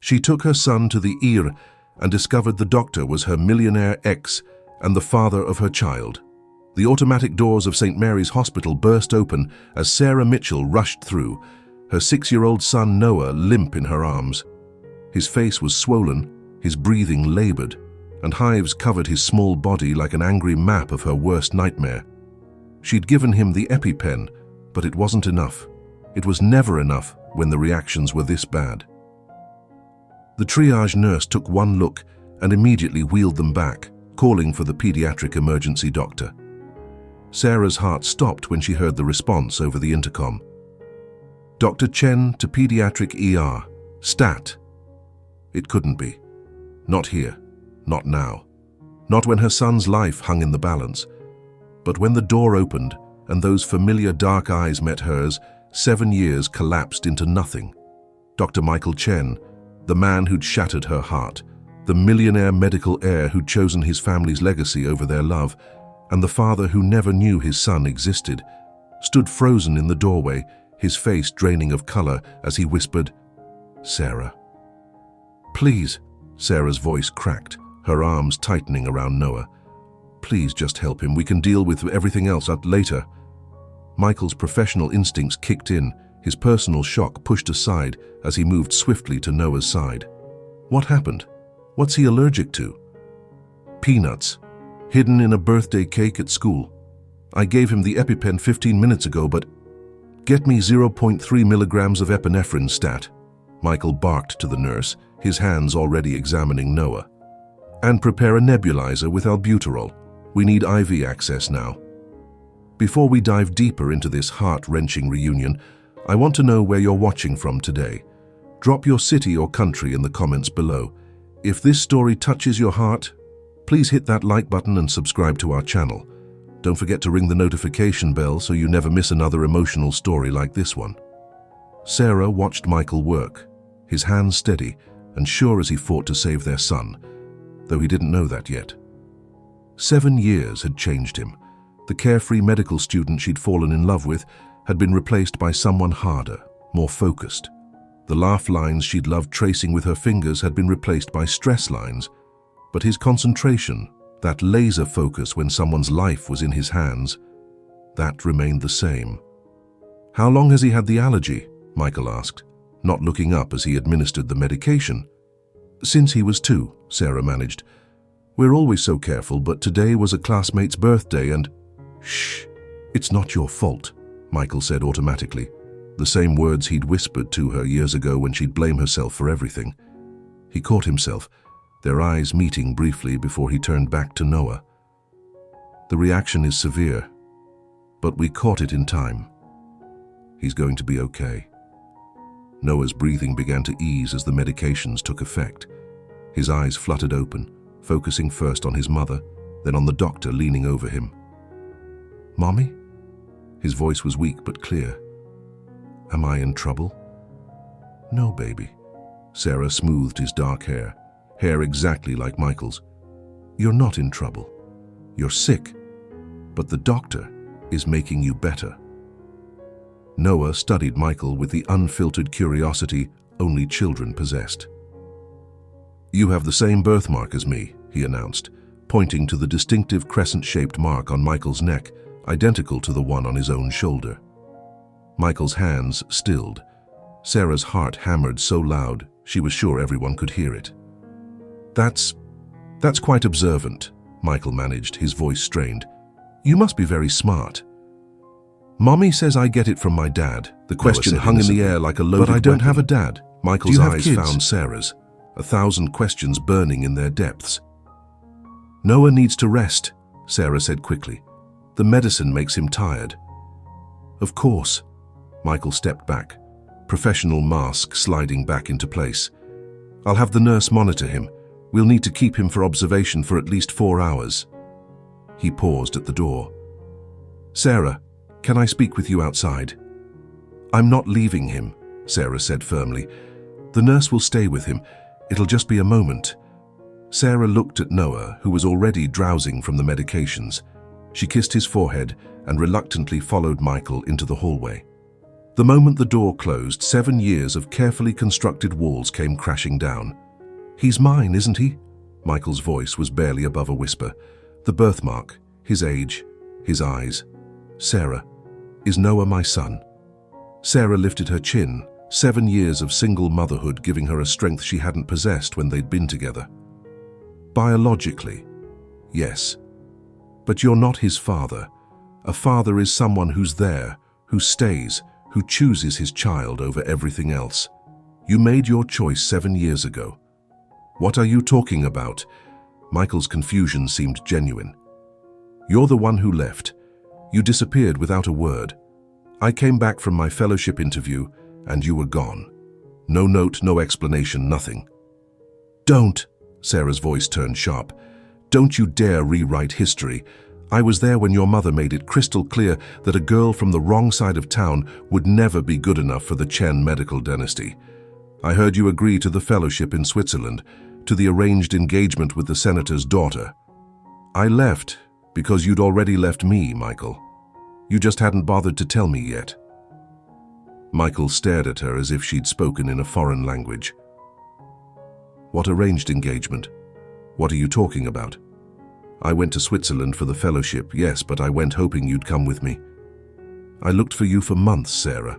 She took her son to the ER and discovered the doctor was her millionaire ex and the father of her child. The automatic doors of St. Mary's Hospital burst open as Sarah Mitchell rushed through, her 6-year-old son Noah limp in her arms. His face was swollen, his breathing labored, and hives covered his small body like an angry map of her worst nightmare. She'd given him the EpiPen, but it wasn't enough. It was never enough when the reactions were this bad. The triage nurse took one look and immediately wheeled them back, calling for the pediatric emergency doctor. Sarah's heart stopped when she heard the response over the intercom. Dr. Chen to pediatric ER. Stat. It couldn't be. Not here. Not now. Not when her son's life hung in the balance. But when the door opened and those familiar dark eyes met hers, 7 years collapsed into nothing. Dr. Michael Chen, the man who'd shattered her heart, the millionaire medical heir who'd chosen his family's legacy over their love, and the father who never knew his son existed, stood frozen in the doorway, his face draining of color as he whispered, "Sarah." "Please," Sarah's voice cracked, her arms tightening around Noah. "Please just help him. We can deal with everything else later." Michael's professional instincts kicked in, his personal shock pushed aside as he moved swiftly to Noah's side. "What happened? What's he allergic to?" "Peanuts. Hidden in a birthday cake at school. I gave him the EpiPen 15 minutes ago, but..." "Get me 0.3 milligrams of epinephrine stat," Michael barked to the nurse, his hands already examining Noah. "And prepare a nebulizer with albuterol. We need IV access now." Before we dive deeper into this heart-wrenching reunion, I want to know where you're watching from today. Drop your city or country in the comments below. If this story touches your heart, please hit that like button and subscribe to our channel. Don't forget to ring the notification bell so you never miss another emotional story like this one. Sarah watched Michael work, his hands steady and sure as he fought to save their son, though he didn't know that yet. 7 years had changed him. The carefree medical student she'd fallen in love with had been replaced by someone harder, more focused. The laugh lines she'd loved tracing with her fingers had been replaced by stress lines, but his concentration, that laser focus when someone's life was in his hands, that remained the same. "How long has he had the allergy?" Michael asked, not looking up as he administered the medication. "Since he was 2, Sarah managed. "We're always so careful, but today was a classmate's birthday and..." "Shh, it's not your fault," Michael said automatically, the same words he'd whispered to her years ago when she'd blame herself for everything. He caught himself, their eyes meeting briefly before he turned back to Noah. "The reaction is severe, but we caught it in time. He's going to be okay." Noah's breathing began to ease as the medications took effect. His eyes fluttered open, focusing first on his mother, then on the doctor leaning over him. "Mommy?" His voice was weak but clear. "Am I in trouble?" "No, baby." Sarah smoothed his dark hair exactly like Michael's. "You're not in trouble. You're sick, but the doctor is making you better." Noah studied Michael with the unfiltered curiosity only children possessed. "You have the same birthmark as me," he announced, pointing to the distinctive crescent-shaped mark on Michael's neck, identical to the one on his own shoulder. Michael's hands stilled. Sarah's heart hammered so loud she was sure everyone could hear it. That's quite observant," Michael managed, his voice strained. "You must be very smart." "Mommy says I get it from my dad." The question hung in the air like a loaded weapon. "But I don't have a dad." Michael's eyes found Sarah's, 1,000 questions burning in their depths. "Noah needs to rest," Sarah said quickly. "The medicine makes him tired." "Of course." Michael stepped back, professional mask sliding back into place. "I'll have the nurse monitor him. We'll need to keep him for observation for at least 4 hours." He paused at the door. "Sarah, can I speak with you outside?" "I'm not leaving him," Sarah said firmly. "The nurse will stay with him. It'll just be a moment." Sarah looked at Noah, who was already drowsing from the medications. She kissed his forehead and reluctantly followed Michael into the hallway. The moment the door closed, 7 years of carefully constructed walls came crashing down. "He's mine, isn't he?" Michael's voice was barely above a whisper. "The birthmark, his age, his eyes. Sarah, is Noah my son?" Sarah lifted her chin, 7 years of single motherhood giving her a strength she hadn't possessed when they'd been together. "Biologically, yes. But you're not his father. A father is someone who's there, who stays, who chooses his child over everything else. You made your choice 7 years ago." "What are you talking about?" Michael's confusion seemed genuine. "You're the one who left. You disappeared without a word. I came back from my fellowship interview, and you were gone. No note, no explanation, nothing." "Don't!" Sarah's voice turned sharp. "Don't you dare rewrite history. I was there when your mother made it crystal clear that a girl from the wrong side of town would never be good enough for the Chen medical dynasty. I heard you agree to the fellowship in Switzerland, to the arranged engagement with the senator's daughter. I left because you'd already left me, Michael. You just hadn't bothered to tell me yet." Michael stared at her as if she'd spoken in a foreign language. "What arranged engagement? What are you talking about?" "I went to Switzerland for the fellowship, yes, but I went hoping you'd come with me. I looked for you for months, Sarah.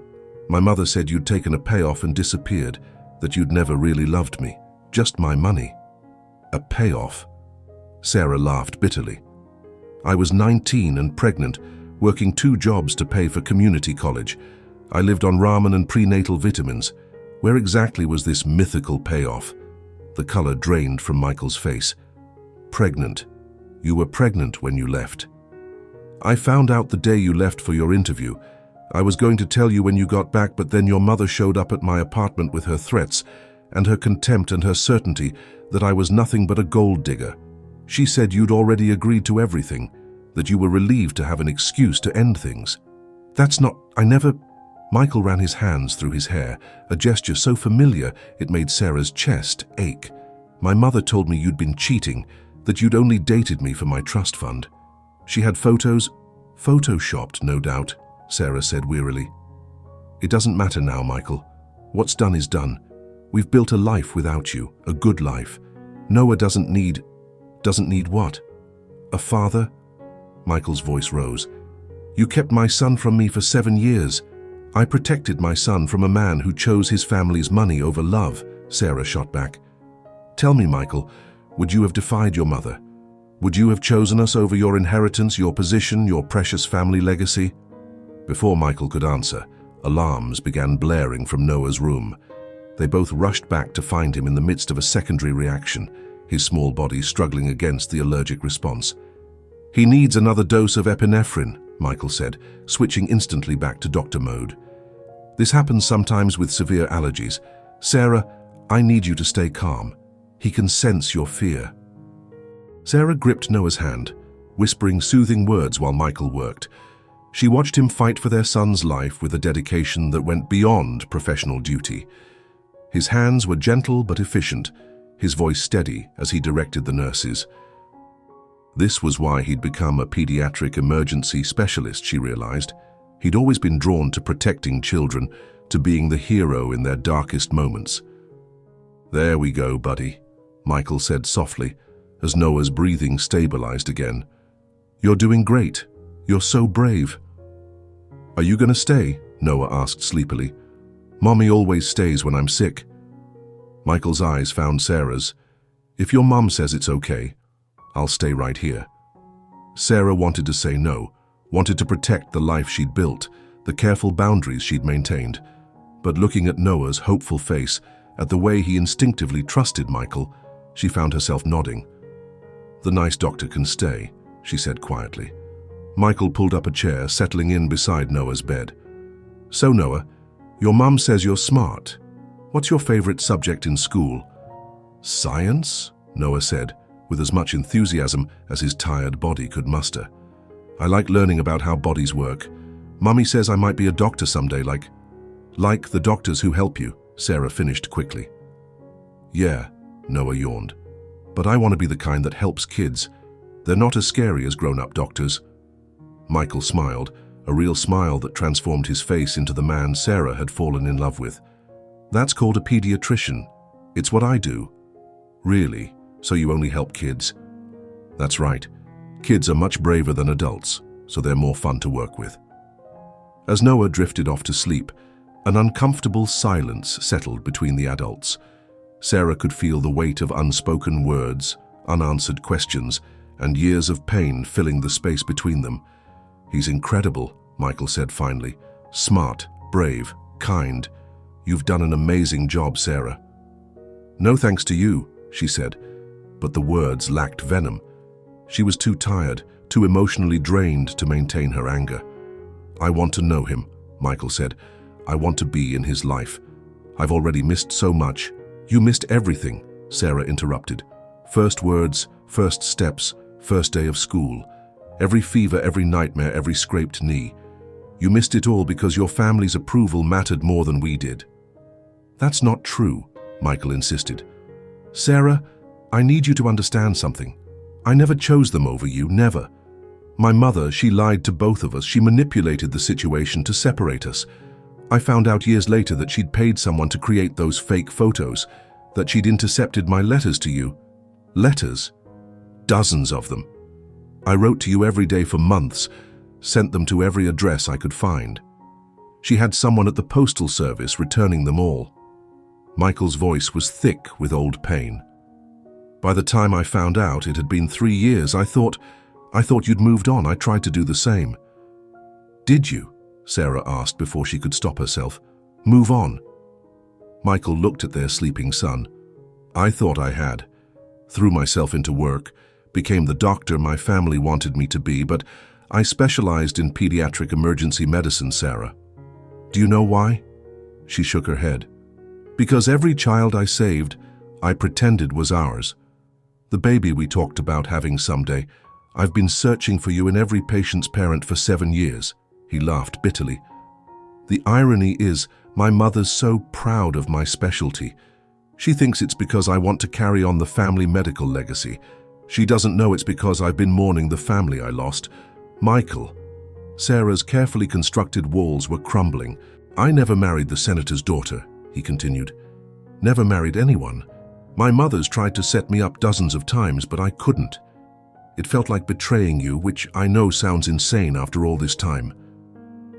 My mother said you'd taken a payoff and disappeared, that you'd never really loved me, just my money." "A payoff?" Sarah laughed bitterly. "I was 19 and pregnant, working 2 jobs to pay for community college. I lived on ramen and prenatal vitamins. Where exactly was this mythical payoff?" The color drained from Michael's face. "Pregnant. You were pregnant when you left." "I found out the day you left for your interview. I was going to tell you when you got back, but then your mother showed up at my apartment with her threats and her contempt and her certainty that I was nothing but a gold digger. She said you'd already agreed to everything, that you were relieved to have an excuse to end things. That's not, I never—" Michael ran his hands through his hair, a gesture so familiar it made Sarah's chest ache. "My mother told me you'd been cheating, that you'd only dated me for my trust fund. She had photos, photoshopped, no doubt," Sarah said wearily. "It doesn't matter now, Michael. What's done is done. We've built a life without you, a good life. Noah doesn't need what? A father?" Michael's voice rose. "You kept my son from me for 7 years. I protected my son from a man who chose his family's money over love," Sarah shot back. "Tell me, Michael, would you have defied your mother? Would you have chosen us over your inheritance, your position, your precious family legacy?" Before Michael could answer, alarms began blaring from Noah's room. They both rushed back to find him in the midst of a secondary reaction, his small body struggling against the allergic response. "He needs another dose of epinephrine," Michael said, switching instantly back to doctor mode. "This happens sometimes with severe allergies. Sarah, I need you to stay calm. He can sense your fear." Sarah gripped Noah's hand, whispering soothing words while Michael worked. She watched him fight for their son's life with a dedication that went beyond professional duty. His hands were gentle but efficient, his voice steady as he directed the nurses. This was why he'd become a pediatric emergency specialist, she realized. He'd always been drawn to protecting children, to being the hero in their darkest moments. "There we go, buddy," Michael said softly, as Noah's breathing stabilized again. "You're doing great. You're so brave." "Are you going to stay?" Noah asked sleepily. "Mommy always stays when I'm sick." Michael's eyes found Sarah's. "If your mom says it's okay, I'll stay right here." Sarah wanted to say no, wanted to protect the life she'd built, the careful boundaries she'd maintained. But looking at Noah's hopeful face, at the way he instinctively trusted Michael, she found herself nodding. "The nice doctor can stay," she said quietly. Michael pulled up a chair, settling in beside Noah's bed. "So Noah, your mum says you're smart. What's your favorite subject in school?" "Science?" Noah said, with as much enthusiasm as his tired body could muster. "I like learning about how bodies work. Mummy says I might be a doctor someday, like the doctors who help you," Sarah finished quickly. "Yeah," Noah yawned. "But I want to be the kind that helps kids. They're not as scary as grown-up doctors." Michael smiled, a real smile that transformed his face into the man Sarah had fallen in love with. "That's called a pediatrician. It's what I do." "Really? So you only help kids?" "That's right. Kids are much braver than adults, so they're more fun to work with." As Noah drifted off to sleep, an uncomfortable silence settled between the adults. Sarah could feel the weight of unspoken words, unanswered questions, and years of pain filling the space between them. "He's incredible," Michael said finally. "Smart, brave, kind. You've done an amazing job, Sarah." "No thanks to you," she said, but the words lacked venom. She was too tired, too emotionally drained to maintain her anger. "I want to know him," Michael said. "I want to be in his life. I've already missed so much." "You missed everything," Sarah interrupted. "First words, first steps, first day of school. Every fever, every nightmare, every scraped knee. You missed it all because your family's approval mattered more than we did." "That's not true," Michael insisted. "Sarah, I need you to understand something. I never chose them over you, never. My mother, she lied to both of us. She manipulated the situation to separate us. I found out years later that she'd paid someone to create those fake photos, that she'd intercepted my letters to you. Letters? Dozens of them. I wrote to you every day for months, sent them to every address I could find. She had someone at the postal service returning them all." Michael's voice was thick with old pain. "By the time I found out it had been 3 years, I thought you'd moved on. I tried to do the same." "Did you?" Sarah asked before she could stop herself. "Move on?" Michael looked at their sleeping son. "I thought I had. Threw myself into work, became the doctor my family wanted me to be, but I specialized in pediatric emergency medicine, Sarah. Do you know why?" She shook her head. "Because every child I saved, I pretended was ours. The baby we talked about having someday, I've been searching for you in every patient's parent for 7 years." He laughed bitterly. "The irony is, my mother's so proud of my specialty. She thinks it's because I want to carry on the family medical legacy. She doesn't know it's because I've been mourning the family I lost. Michael." Sarah's carefully constructed walls were crumbling. "I never married the senator's daughter," he continued. "Never married anyone. My mother's tried to set me up dozens of times, but I couldn't. It felt like betraying you, which I know sounds insane after all this time."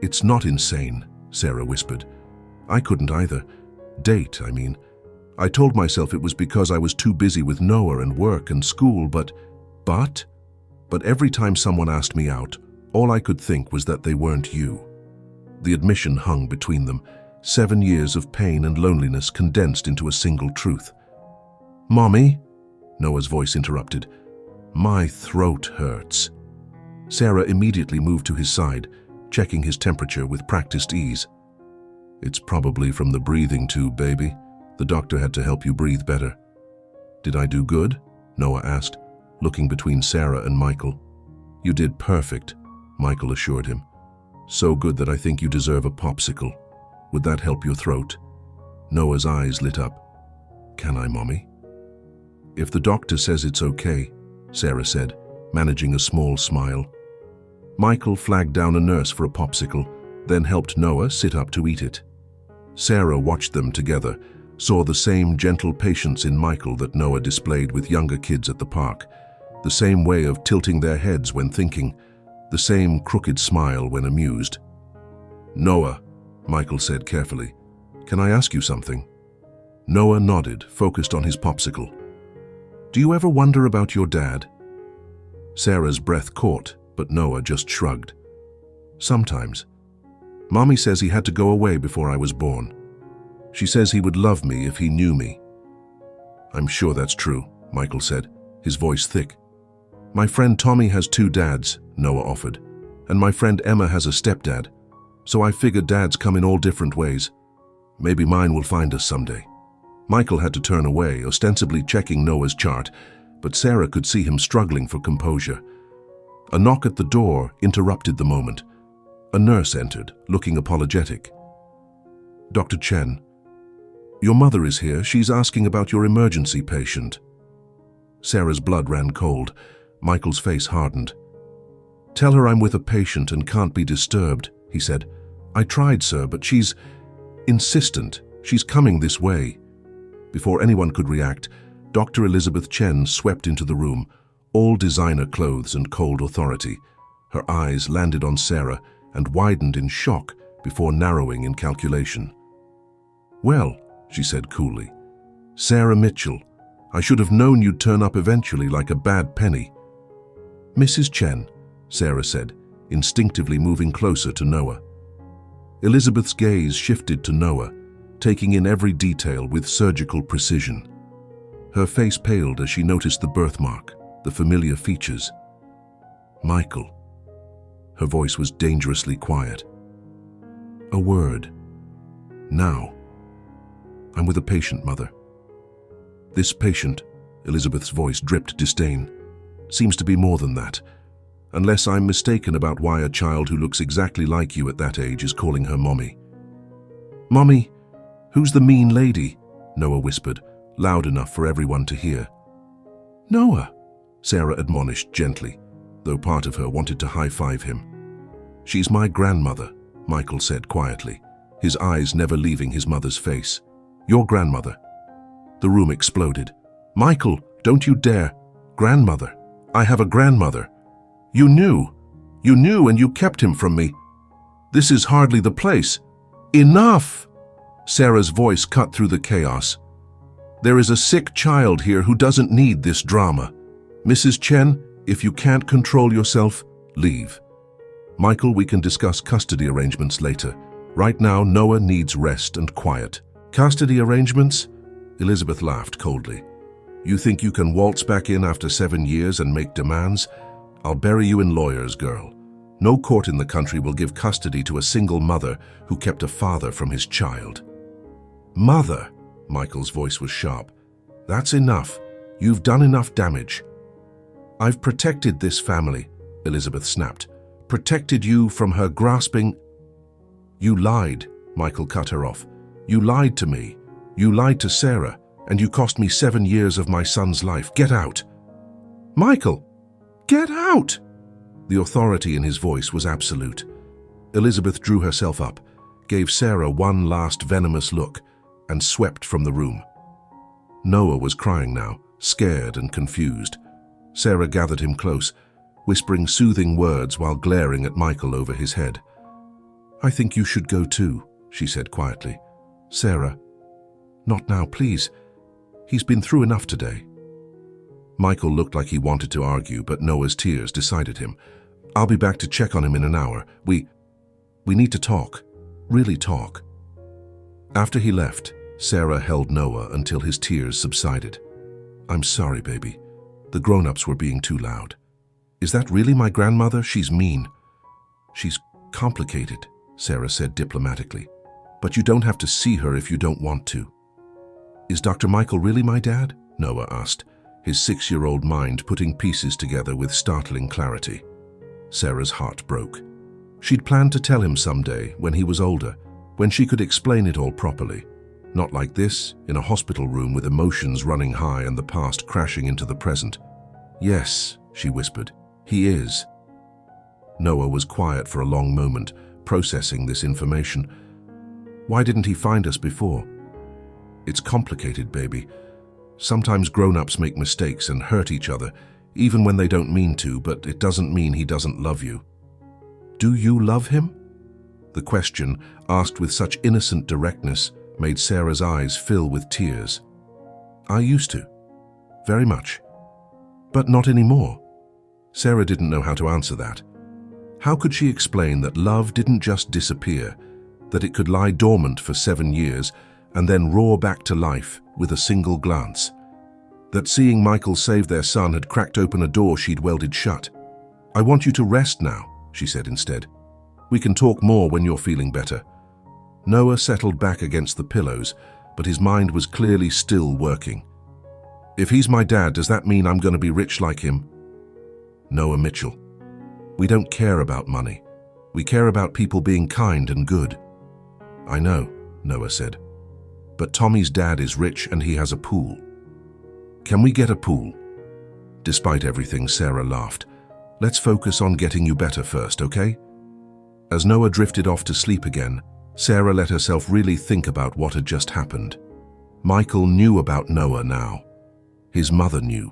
"It's not insane," Sarah whispered. "I couldn't either. Date, I mean. I told myself it was because I was too busy with Noah and work and school, but every time someone asked me out, all I could think was that they weren't you." The admission hung between them, 7 years of pain and loneliness condensed into a single truth. "Mommy?" Noah's voice interrupted. "My throat hurts." Sarah immediately moved to his side, checking his temperature with practiced ease. "It's probably from the breathing tube, baby. The doctor had to help you breathe better." "Did I do good?" Noah asked, looking between Sarah and Michael. "You did perfect," Michael assured him. "So good that I think you deserve a popsicle. Would that help your throat?" Noah's eyes lit up. "Can I, Mommy?" "If the doctor says it's okay," Sarah said, managing a small smile. Michael flagged down a nurse for a popsicle, then helped Noah sit up to eat it. Sarah watched them together, saw the same gentle patience in Michael that Noah displayed with younger kids at the park, the same way of tilting their heads when thinking, the same crooked smile when amused. "Noah," Michael said carefully, "can I ask you something?" Noah nodded, focused on his popsicle. "Do you ever wonder about your dad?" Sarah's breath caught, but Noah just shrugged. "Sometimes. Mommy says he had to go away before I was born. She says he would love me if he knew me." "I'm sure that's true," Michael said, his voice thick. "My friend Tommy has 2 dads," Noah offered, "and my friend Emma has a stepdad. So I figured dads come in all different ways. Maybe mine will find us someday." Michael had to turn away, ostensibly checking Noah's chart, but Sarah could see him struggling for composure. A knock at the door interrupted the moment. A nurse entered, looking apologetic. "Dr. Chen, your mother is here. She's asking about your emergency patient." Sarah's blood ran cold. Michael's face hardened. "Tell her I'm with a patient and can't be disturbed," he said. "I tried, sir, but she's insistent. She's coming this way." Before anyone could react, Dr. Elizabeth Chen swept into the room, all designer clothes and cold authority. Her eyes landed on Sarah and widened in shock before narrowing in calculation. "Well," she said coolly, "Sarah Mitchell, I should have known you'd turn up eventually like a bad penny." "Mrs. Chen," Sarah said, instinctively moving closer to Noah. Elizabeth's gaze shifted to Noah, taking in every detail with surgical precision. Her face paled as she noticed the birthmark, the familiar features. "Michael." Her voice was dangerously quiet. "A word. Now. I'm with a patient, Mother." "This patient," Elizabeth's voice dripped disdain, "seems to be more than that. Unless I'm mistaken about why a child who looks exactly like you at that age is calling her mommy." "Mommy? Who's the mean lady?" Noah whispered, loud enough for everyone to hear. "Noah," Sarah admonished gently, though part of her wanted to high-five him. "She's my grandmother," Michael said quietly, his eyes never leaving his mother's face. "Your grandmother." The room exploded. "Michael, don't you dare! Grandmother! I have a grandmother! You knew! You knew and you kept him from me! This is hardly the place! Enough!" Sarah's voice cut through the chaos. "There is a sick child here who doesn't need this drama. Mrs. Chen, if you can't control yourself, leave. Michael, we can discuss custody arrangements later. Right now, Noah needs rest and quiet." "Custody arrangements?" Elizabeth laughed coldly. "You think you can waltz back in after 7 years and make demands? I'll bury you in lawyers, girl. No court in the country will give custody to a single mother who kept a father from his child." "Mother," Michael's voice was sharp. "That's enough. You've done enough damage." "I've protected this family," Elizabeth snapped. "Protected you from her grasping—" "You lied," Michael cut her off. "You lied to me. You lied to Sarah, and you cost me 7 years of my son's life. Get out!" "Michael, get out!" The authority in his voice was absolute. Elizabeth drew herself up, gave Sarah one last venomous look, and swept from the room. Noah was crying now, scared and confused. Sarah gathered him close, whispering soothing words while glaring at Michael over his head. "I think you should go too," she said quietly. "Sarah, not now, please. He's been through enough today." Michael looked like he wanted to argue, but Noah's tears decided him. "I'll be back to check on him in an hour. We need to talk. Really talk." After he left, Sarah held Noah until his tears subsided. "I'm sorry, baby. The grown-ups were being too loud. Is that really my grandmother? She's mean." "She's complicated," Sarah said diplomatically. "But you don't have to see her if you don't want to." "Is Dr. Michael really my dad?" Noah asked, his 6-year-old mind putting pieces together with startling clarity. Sarah's heart broke. She'd planned to tell him someday, when he was older, when she could explain it all properly. Not like this, in a hospital room with emotions running high and the past crashing into the present. "Yes," she whispered, "he is." Noah was quiet for a long moment, processing this information. "Why didn't he find us before?" "It's complicated, baby. Sometimes grown-ups make mistakes and hurt each other, even when they don't mean to, but it doesn't mean he doesn't love you." "Do you love him?" The question, asked with such innocent directness, made Sarah's eyes fill with tears. "I used to. Very much. But not anymore." Sarah didn't know how to answer that. How could she explain that love didn't just disappear, that it could lie dormant for 7 years and then roar back to life with a single glance? That seeing Michael save their son had cracked open a door she'd welded shut. "I want you to rest now," she said instead. "We can talk more when you're feeling better." Noah settled back against the pillows, but his mind was clearly still working. "If he's my dad, does that mean I'm going to be rich like him?" "Noah Mitchell, we don't care about money. We care about people being kind and good." "I know," Noah said. "But Tommy's dad is rich and he has a pool. Can we get a pool?" Despite everything, Sarah laughed. Let's focus on getting you better first, okay? As Noah drifted off to sleep again, Sarah let herself really think about what had just happened. Michael knew about Noah now. His mother knew.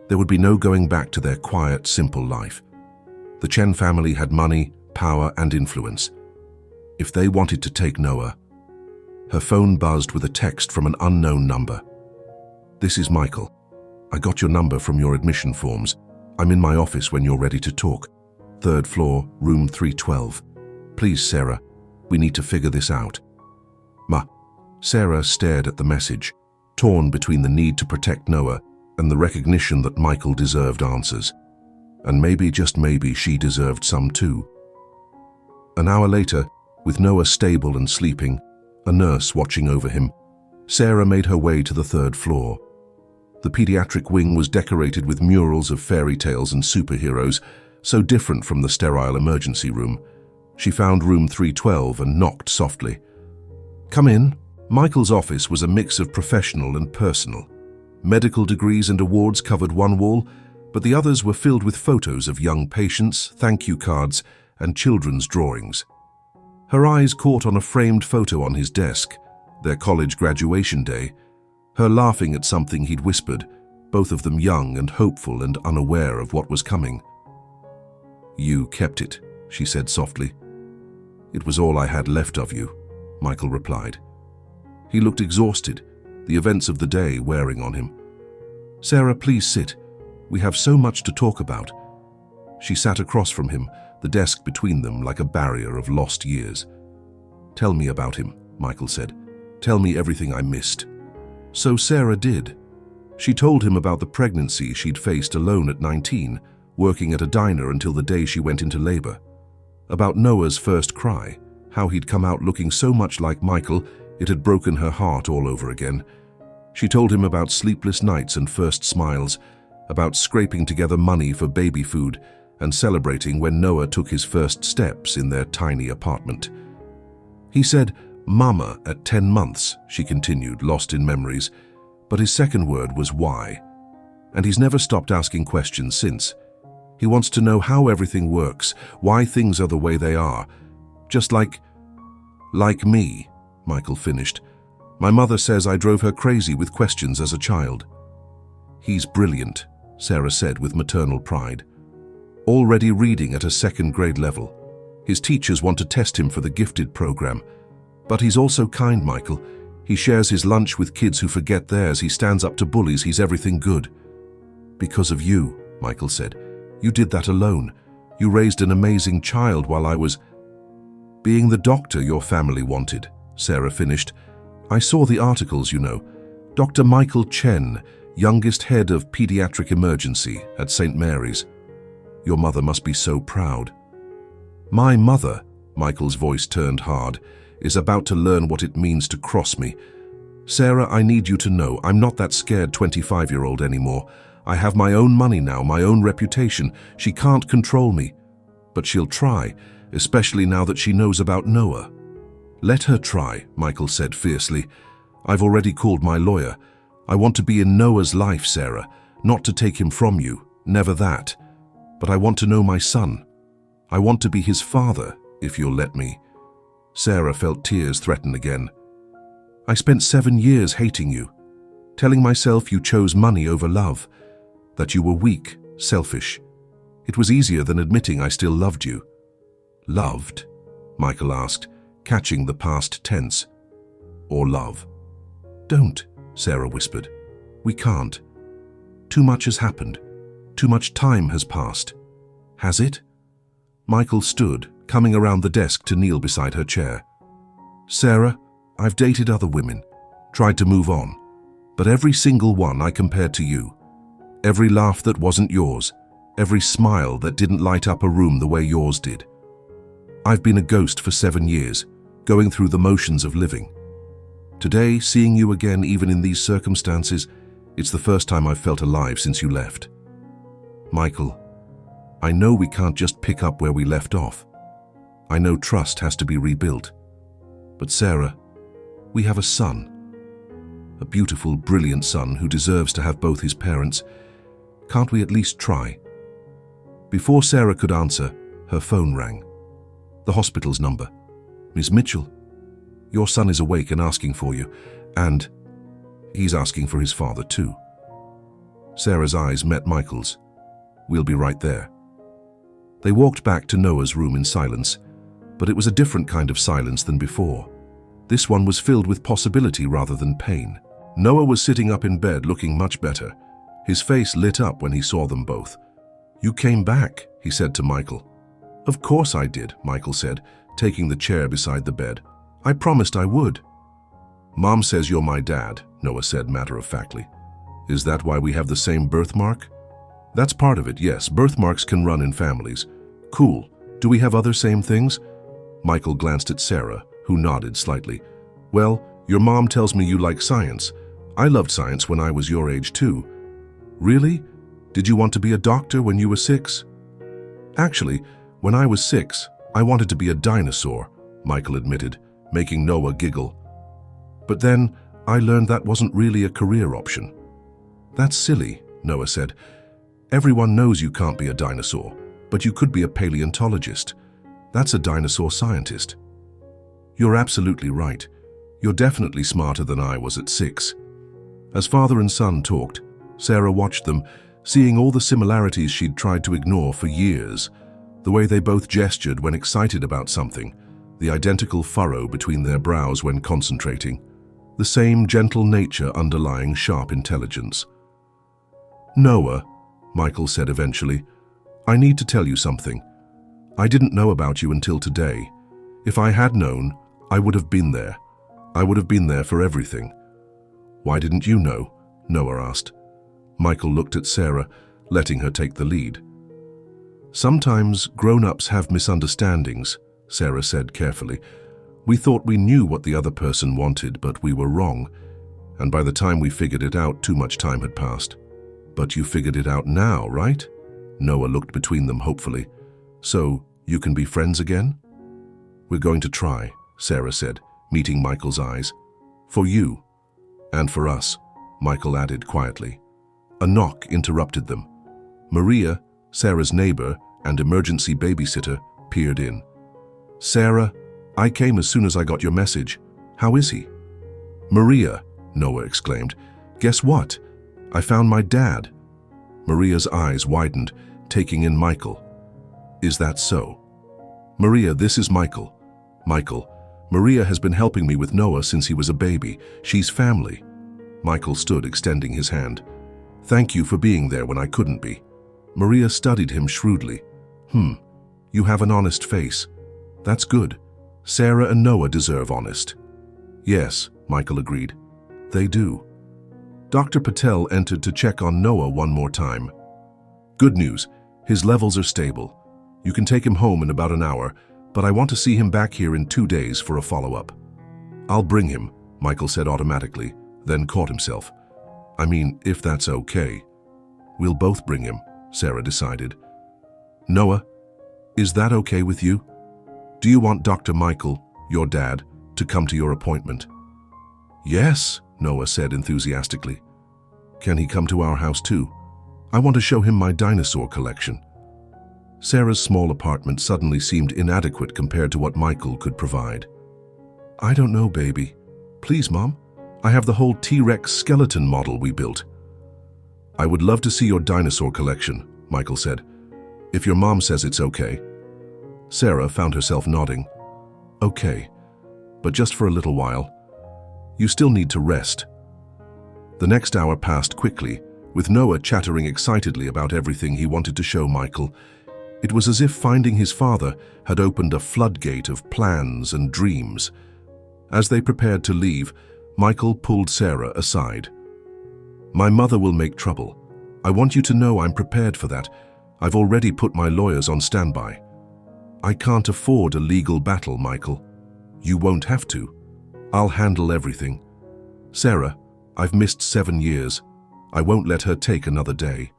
There would be no going back to their quiet, simple life. The Chen family had money, power, and influence. If they wanted to take Noah, her phone buzzed with a text from an unknown number. "This is Michael. I got your number from your admission forms. I'm in my office when you're ready to talk. 3rd floor, room 312. Please, Sarah, we need to figure this out." Sarah stared at the message, torn between the need to protect Noah and the recognition that Michael deserved answers. And maybe, just maybe, she deserved some too. An hour later, with Noah stable and sleeping, a nurse watching over him, Sarah made her way to the 3rd floor. The pediatric wing was decorated with murals of fairy tales and superheroes, so different from the sterile emergency room. She found room 312 and knocked softly. "Come in." Michael's office was a mix of professional and personal. Medical degrees and awards covered one wall, but the others were filled with photos of young patients, thank you cards, and children's drawings. Her eyes caught on a framed photo on his desk, their college graduation day, her laughing at something he'd whispered, both of them young and hopeful and unaware of what was coming. "You kept it," she said softly. "It was all I had left of you," Michael replied. He looked exhausted, the events of the day wearing on him. "Sarah, please sit. We have so much to talk about." She sat across from him, the desk between them like a barrier of lost years. "Tell me about him," Michael said. "Tell me everything I missed." So Sarah did. She told him about the pregnancy she'd faced alone at 19, working at a diner until the day she went into labor. About Noah's first cry, how he'd come out looking so much like Michael, it had broken her heart all over again. She told him about sleepless nights and first smiles, about scraping together money for baby food and celebrating when Noah took his first steps in their tiny apartment. He said, "Mama," at 10 months, she continued, lost in memories, but his second word was why. And he's never stopped asking questions since. He wants to know how everything works, why things are the way they are. Just like me, Michael finished. "My mother says I drove her crazy with questions as a child." "He's brilliant," Sarah said with maternal pride. "Already reading at a 2nd grade level. His teachers want to test him for the gifted program. But he's also kind, Michael. He shares his lunch with kids who forget theirs. He stands up to bullies. He's everything good." "Because of you," Michael said. "You did that alone. You raised an amazing child while I was being the doctor your family wanted," Sarah finished. "I saw the articles, you know. Dr. Michael Chen, youngest head of pediatric emergency at St. Mary's. Your mother must be so proud." "My mother," Michael's voice turned hard, "is about to learn what it means to cross me. Sarah, I need you to know I'm not that scared 25-year-old anymore. I have my own money now, my own reputation. She can't control me. But she'll try, especially now that she knows about Noah." "Let her try," Michael said fiercely. "I've already called my lawyer. I want to be in Noah's life, Sarah, not to take him from you, never that. But I want to know my son. I want to be his father, if you'll let me." Sarah felt tears threaten again. "I spent 7 years hating you, telling myself you chose money over love, that you were weak, selfish. It was easier than admitting I still loved you." "Loved?" Michael asked, catching the past tense. "Or love?" "Don't," Sarah whispered. "We can't. Too much has happened. Too much time has passed." "Has it?" Michael stood, coming around the desk to kneel beside her chair. "Sarah, I've dated other women, tried to move on, but every single one I compared to you. Every laugh that wasn't yours, every smile that didn't light up a room the way yours did. I've been a ghost for 7 years, going through the motions of living. Today, seeing you again even in these circumstances, it's the first time I've felt alive since you left. Michael, I know we can't just pick up where we left off. I know trust has to be rebuilt. But Sarah, we have a son. A beautiful, brilliant son who deserves to have both his parents. Can't we at least try?" Before Sarah could answer, her phone rang. The hospital's number. "Miss Mitchell, your son is awake and asking for you, and he's asking for his father too." Sarah's eyes met Michael's. "We'll be right there." They walked back to Noah's room in silence, but it was a different kind of silence than before. This one was filled with possibility rather than pain. Noah was sitting up in bed looking much better. His face lit up when he saw them both. "You came back," he said to Michael. "Of course I did," Michael said, taking the chair beside the bed. "I promised I would." "Mom says you're my dad," Noah said matter-of-factly. "Is that why we have the same birthmark?" "That's part of it, yes. Birthmarks can run in families." "Cool. Do we have other same things?" Michael glanced at Sarah, who nodded slightly. "Well, your mom tells me you like science. I loved science when I was your age too." "Really? Did you want to be a doctor when you were 6? "Actually, when I was 6, I wanted to be a dinosaur," Michael admitted, making Noah giggle. "But then I learned that wasn't really a career option." "That's silly," Noah said. "Everyone knows you can't be a dinosaur, but you could be a paleontologist. That's a dinosaur scientist." "You're absolutely right. You're definitely smarter than I was at 6. As father and son talked, Sarah watched them, seeing all the similarities she'd tried to ignore for years. The way they both gestured when excited about something, the identical furrow between their brows when concentrating, the same gentle nature underlying sharp intelligence. "Noah," Michael said eventually, "I need to tell you something. I didn't know about you until today. If I had known, I would have been there. I would have been there for everything." "Why didn't you know?" Noah asked. Michael looked at Sarah, letting her take the lead. "Sometimes grown-ups have misunderstandings," Sarah said carefully. "We thought we knew what the other person wanted, but we were wrong. And by the time we figured it out, too much time had passed." "But you figured it out now, right?" Noah looked between them hopefully. "So, you can be friends again?" "We're going to try," Sarah said, meeting Michael's eyes. "For you. And for us," Michael added quietly. A knock interrupted them. Maria, Sarah's neighbor and emergency babysitter, peered in. "Sarah, I came as soon as I got your message. How is he?" "Maria," Noah exclaimed, "guess what? I found my dad." Maria's eyes widened, taking in Michael. "Is that so?" "Maria, this is Michael." "Michael, Maria has been helping me with Noah since he was a baby. She's family." Michael stood, extending his hand. "Thank you for being there when I couldn't be." Maria studied him shrewdly. You have an honest face. That's good. Sarah and Noah deserve honest." "Yes," Michael agreed. "They do." Dr. Patel entered to check on Noah one more time. "Good news. His levels are stable. You can take him home in about an hour, but I want to see him back here in 2 days for a follow-up." "I'll bring him," Michael said automatically, then caught himself. "I mean, if that's okay." "We'll both bring him," Sarah decided. "Noah, is that okay with you? Do you want Dr. Michael, your dad, to come to your appointment?" "Yes," Noah said enthusiastically. "Can he come to our house too? I want to show him my dinosaur collection." Sarah's small apartment suddenly seemed inadequate compared to what Michael could provide. "I don't know, baby. Please, Mom. I have the whole T-Rex skeleton model we built." "I would love to see your dinosaur collection," Michael said. "If your mom says it's okay." Sarah found herself nodding. "Okay, but just for a little while. You still need to rest." The next hour passed quickly, with Noah chattering excitedly about everything he wanted to show Michael. It was as if finding his father had opened a floodgate of plans and dreams. As they prepared to leave, Michael pulled Sarah aside. "My mother will make trouble. I want you to know I'm prepared for that. I've already put my lawyers on standby." "I can't afford a legal battle, Michael." "You won't have to. I'll handle everything." "Sarah, I've missed 7 years. I won't let her take another day."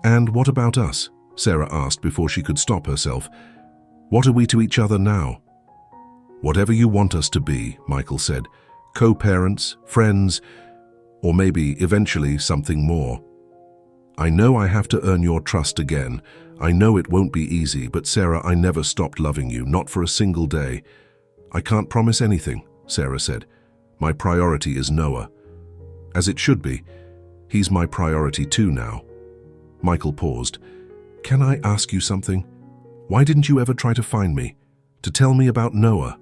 "And what about us?" Sarah asked before she could stop herself. "What are we to each other now?" "Whatever you want us to be," Michael said. "Co-parents, friends, or maybe eventually something more. I know I have to earn your trust again. I know it won't be easy, but Sarah, I never stopped loving you, not for a single day. I can't promise anything, Sarah said. My priority is Noah. As it should be. He's my priority too now. Michael paused. Can I ask you something? Why didn't you ever try to find me? To tell me about Noah?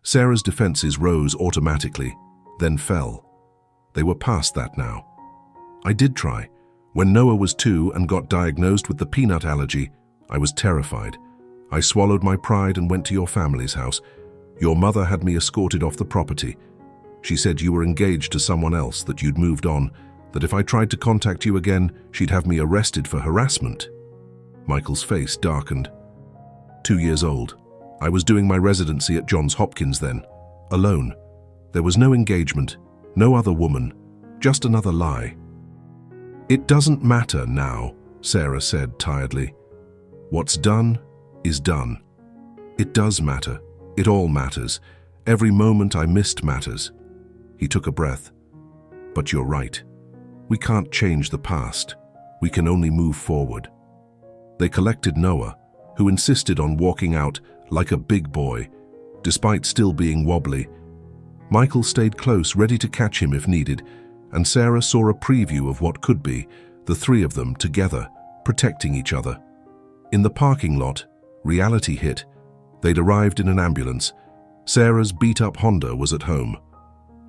Sarah's defenses rose automatically, then fell. They were past that now. I did try. When Noah was 2 and got diagnosed with the peanut allergy, I was terrified. I swallowed my pride and went to your family's house. Your mother had me escorted off the property. She said you were engaged to someone else, that you'd moved on, that if I tried to contact you again, she'd have me arrested for harassment. Michael's face darkened. 2 years old. I was doing my residency at Johns Hopkins then, alone. There was no engagement, no other woman, just another lie. It doesn't matter now, Sarah said tiredly. What's done is done. It does matter. It all matters. Every moment I missed matters. He took a breath. But you're right. We can't change the past. We can only move forward. They collected Noah, who insisted on walking out like a big boy, despite still being wobbly. Michael stayed close, ready to catch him if needed, and Sarah saw a preview of what could be, the three of them together, protecting each other. In the parking lot, reality hit. They'd arrived in an ambulance. Sarah's beat-up Honda was at home.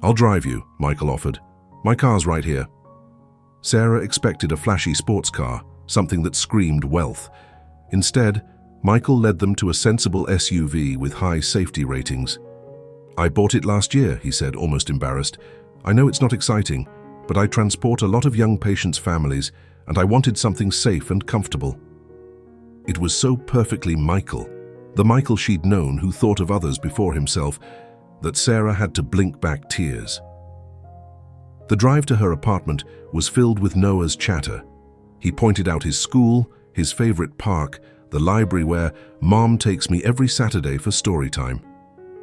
I'll drive you, Michael offered. My car's right here. Sarah expected a flashy sports car, something that screamed wealth. Instead, Michael led them to a sensible SUV with high safety ratings. I bought it last year, he said, almost embarrassed. I know it's not exciting, but I transport a lot of young patients' families, and I wanted something safe and comfortable. It was so perfectly Michael, the Michael she'd known who thought of others before himself, that Sarah had to blink back tears. The drive to her apartment was filled with Noah's chatter. He pointed out his school, his favorite park, the library where Mom takes me every Saturday for story time.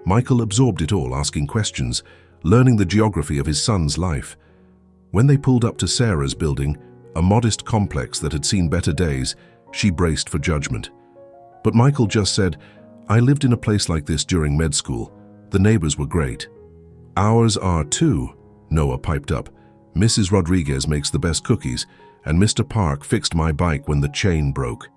Michael absorbed it all, asking questions, learning the geography of his son's life. When they pulled up to Sarah's building, a modest complex that had seen better days, she braced for judgment. But Michael just said, I lived in a place like this during med school. The neighbors were great. Ours are too, Noah piped up. Mrs. Rodriguez makes the best cookies, and Mr. Park fixed my bike when the chain broke.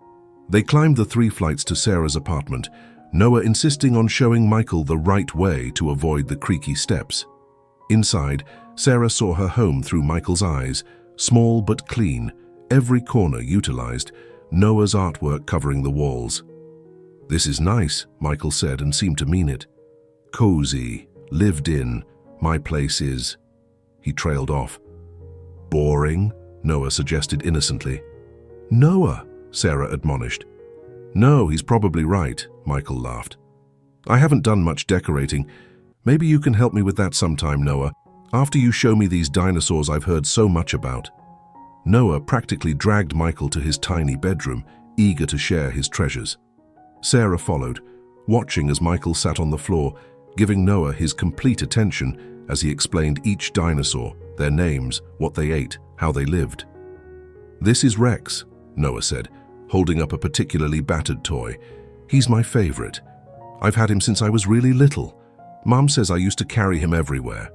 They climbed the 3 flights to Sarah's apartment, Noah insisting on showing Michael the right way to avoid the creaky steps. Inside, Sarah saw her home through Michael's eyes, small but clean, every corner utilized, Noah's artwork covering the walls. This is nice, Michael said and seemed to mean it. Cozy, lived in, my place is. He trailed off. Boring, Noah suggested innocently. Noah, Sarah admonished. No, he's probably right, Michael laughed. I haven't done much decorating. Maybe you can help me with that sometime, Noah, after you show me these dinosaurs I've heard so much about. Noah practically dragged Michael to his tiny bedroom, eager to share his treasures. Sarah followed, watching as Michael sat on the floor, giving Noah his complete attention as he explained each dinosaur, their names, what they ate, how they lived. This is Rex, Noah said, holding up a particularly battered toy. He's my favorite. I've had him since I was really little. Mom says I used to carry him everywhere.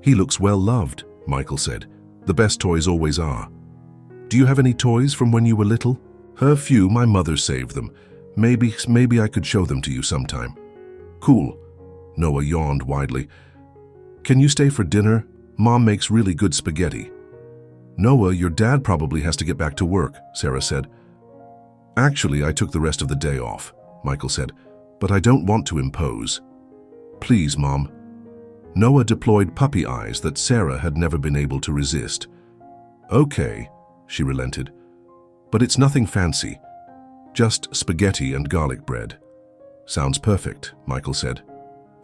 He looks well loved, Michael said. The best toys always are. Do you have any toys from when you were little? Her few, my mother saved them. Maybe I could show them to you sometime. Cool. Noah yawned widely. Can you stay for dinner? Mom makes really good spaghetti. Noah, your dad probably has to get back to work, Sarah said. Actually, I took the rest of the day off, Michael said, but I don't want to impose. Please, Mom. Noah deployed puppy eyes that Sarah had never been able to resist. Okay, she relented, but it's nothing fancy. Just spaghetti and garlic bread. Sounds perfect, Michael said.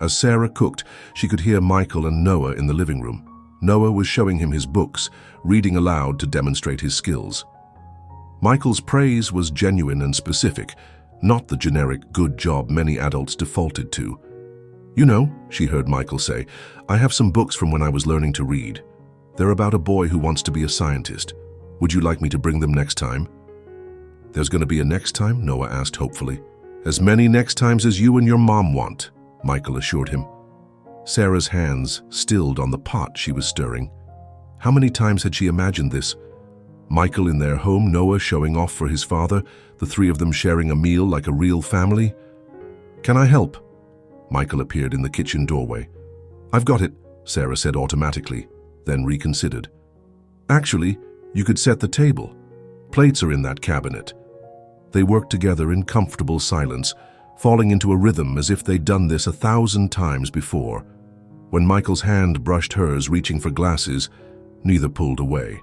As Sarah cooked, she could hear Michael and Noah in the living room. Noah was showing him his books, reading aloud to demonstrate his skills. Michael's praise was genuine and specific, not the generic good job many adults defaulted to. You know, she heard Michael say, I have some books from when I was learning to read. They're about a boy who wants to be a scientist. Would you like me to bring them next time? There's going to be a next time? Noah asked hopefully. As many next times as you and your mom want, Michael assured him. Sarah's hands stilled on the pot she was stirring. How many times had she imagined this? Michael in their home, Noah showing off for his father, the three of them sharing a meal like a real family. Can I help? Michael appeared in the kitchen doorway. I've got it, Sarah said automatically, then reconsidered. Actually, you could set the table. Plates are in that cabinet. They worked together in comfortable silence, falling into a rhythm as if they'd done this 1,000 times before. When Michael's hand brushed hers, reaching for glasses, neither pulled away.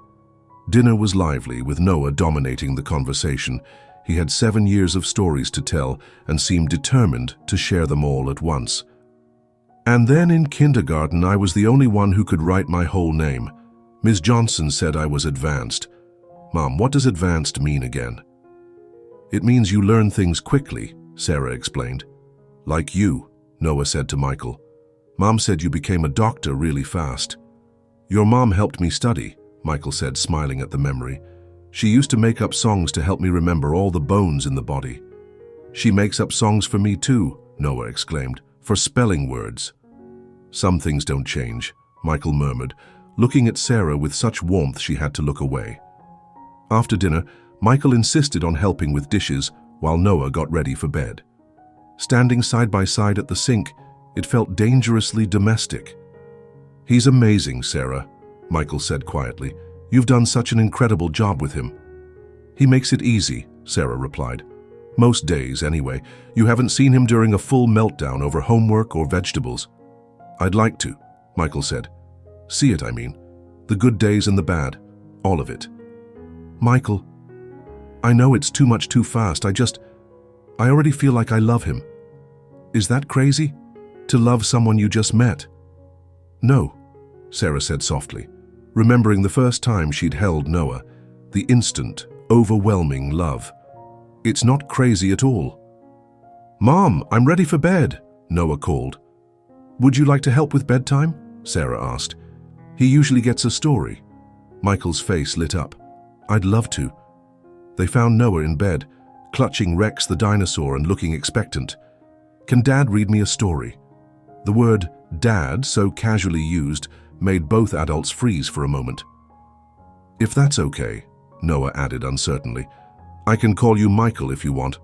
Dinner was lively, with Noah dominating the conversation. He had 7 years of stories to tell and seemed determined to share them all at once. And then in kindergarten, I was the only one who could write my whole name. Ms. Johnson said I was advanced. Mom, what does advanced mean again? It means you learn things quickly, Sarah explained. Like you, Noah said to Michael. Mom said you became a doctor really fast. Your mom helped me study, Michael said, smiling at the memory. She used to make up songs to help me remember all the bones in the body. She makes up songs for me too, Noah exclaimed, for spelling words. Some things don't change, Michael murmured, looking at Sarah with such warmth she had to look away. After dinner, Michael insisted on helping with dishes while Noah got ready for bed. Standing side by side at the sink, it felt dangerously domestic. He's amazing, Sarah, Michael said quietly. You've done such an incredible job with him. He makes it easy, Sarah replied. Most days, anyway. You haven't seen him during a full meltdown over homework or vegetables. I'd like to, Michael said. See it, I mean. The good days and the bad. All of it. Michael, I know it's too much too fast. I already feel like I love him. Is that crazy? To love someone you just met? No, Sarah said softly, remembering the first time she'd held Noah, the instant, overwhelming love. It's not crazy at all. Mom, I'm ready for bed, Noah called. Would you like to help with bedtime? Sarah asked. He usually gets a story. Michael's face lit up. I'd love to. They found Noah in bed, clutching Rex the dinosaur and looking expectant. Can Dad read me a story? The word Dad, so casually used, made both adults freeze for a moment. If that's okay, Noah added uncertainly, I can call you Michael if you want.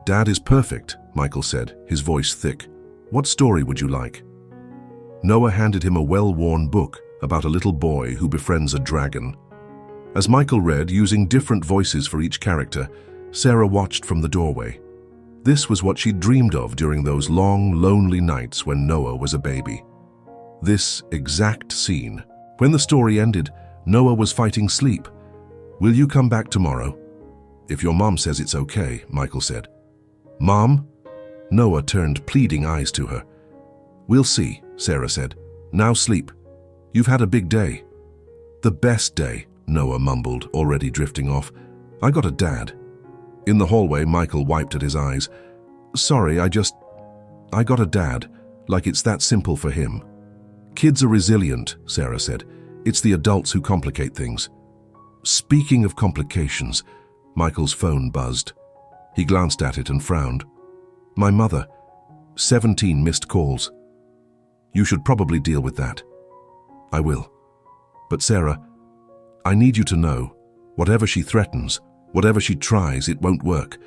Dad is perfect, Michael said, his voice thick. What story would you like? Noah handed him a well-worn book about a little boy who befriends a dragon. As Michael read, using different voices for each character, Sarah watched from the doorway. This was what she'd dreamed of during those long, lonely nights when Noah was a baby. This exact scene. When the story ended, Noah was fighting sleep. Will you come back tomorrow? If your mom says it's okay, Michael said. Mom? Noah turned pleading eyes to her. We'll see, Sarah said. Now sleep. You've had a big day. The best day, Noah mumbled, already drifting off. I got a dad. In the hallway, Michael wiped at his eyes. Sorry, I got a dad, like it's that simple for him. Kids are resilient, Sarah said. It's the adults who complicate things. Speaking of complications, Michael's phone buzzed. He glanced at it and frowned. My mother. 17 missed calls. You should probably deal with that. I will. But Sarah, I need you to know, whatever she threatens, whatever she tries, it won't work.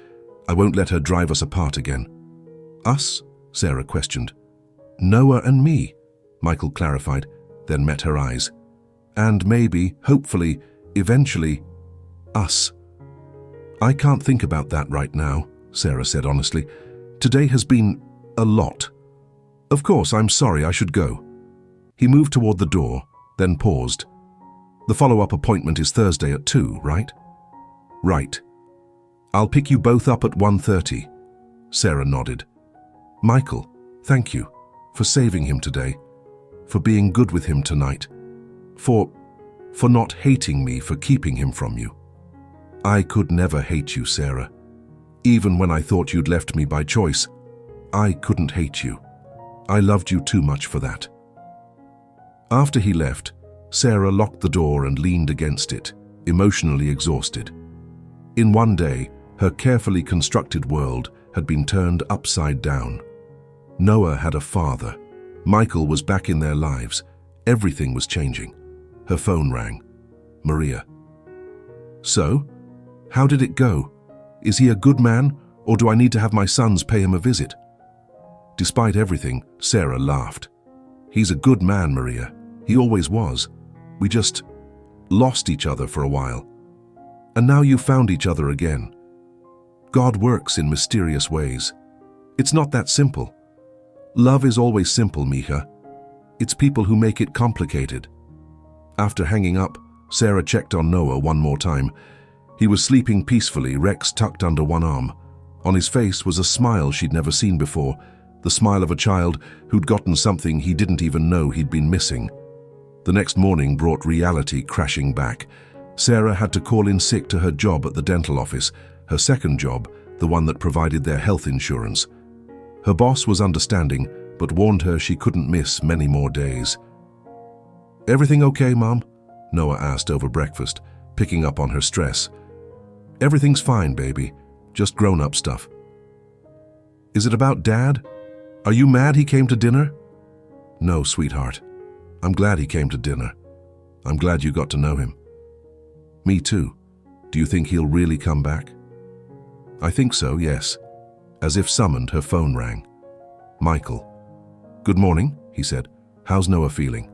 I won't let her drive us apart again. Us? Sarah questioned. Noah and me, Michael clarified, then met her eyes. And maybe, hopefully, eventually, us. I can't think about that right now, Sarah said honestly. Today has been a lot. Of course, I'm sorry, I should go. He moved toward the door, then paused. The follow-up appointment is Thursday at 2, right? Right. I'll pick you both up at 1:30. Sarah nodded. Michael, thank you for saving him today, for being good with him tonight, for not hating me for keeping him from you. I could never hate you, Sarah. Even when I thought you'd left me by choice, I couldn't hate you. I loved you too much for that. After he left, Sarah locked the door and leaned against it, emotionally exhausted. In one day, her carefully constructed world had been turned upside down. Noah had a father. Michael was back in their lives. Everything was changing. Her phone rang. Maria. So, how did it go? Is he a good man, or do I need to have my sons pay him a visit? Despite everything, Sarah laughed. He's a good man, Maria. He always was. We just lost each other for a while. And now you found each other again. God works in mysterious ways. It's not that simple. Love is always simple, Mija. It's people who make it complicated. After hanging up, Sarah checked on Noah one more time. He was sleeping peacefully, Rex tucked under one arm. On his face was a smile she'd never seen before, the smile of a child who'd gotten something he didn't even know he'd been missing. The next morning brought reality crashing back. Sarah had to call in sick to her job at the dental office, her second job, the one that provided their health insurance. Her boss was understanding, but warned her she couldn't miss many more days. "Everything okay, Mom?" Noah asked over breakfast, picking up on her stress. "Everything's fine, baby. Just grown-up stuff." "Is it about Dad? Are you mad he came to dinner?" "No, sweetheart. I'm glad he came to dinner. I'm glad you got to know him." "Me too. Do you think he'll really come back?" "I think so, yes." As if summoned, her phone rang. Michael. "Good morning," he said. "How's Noah feeling?"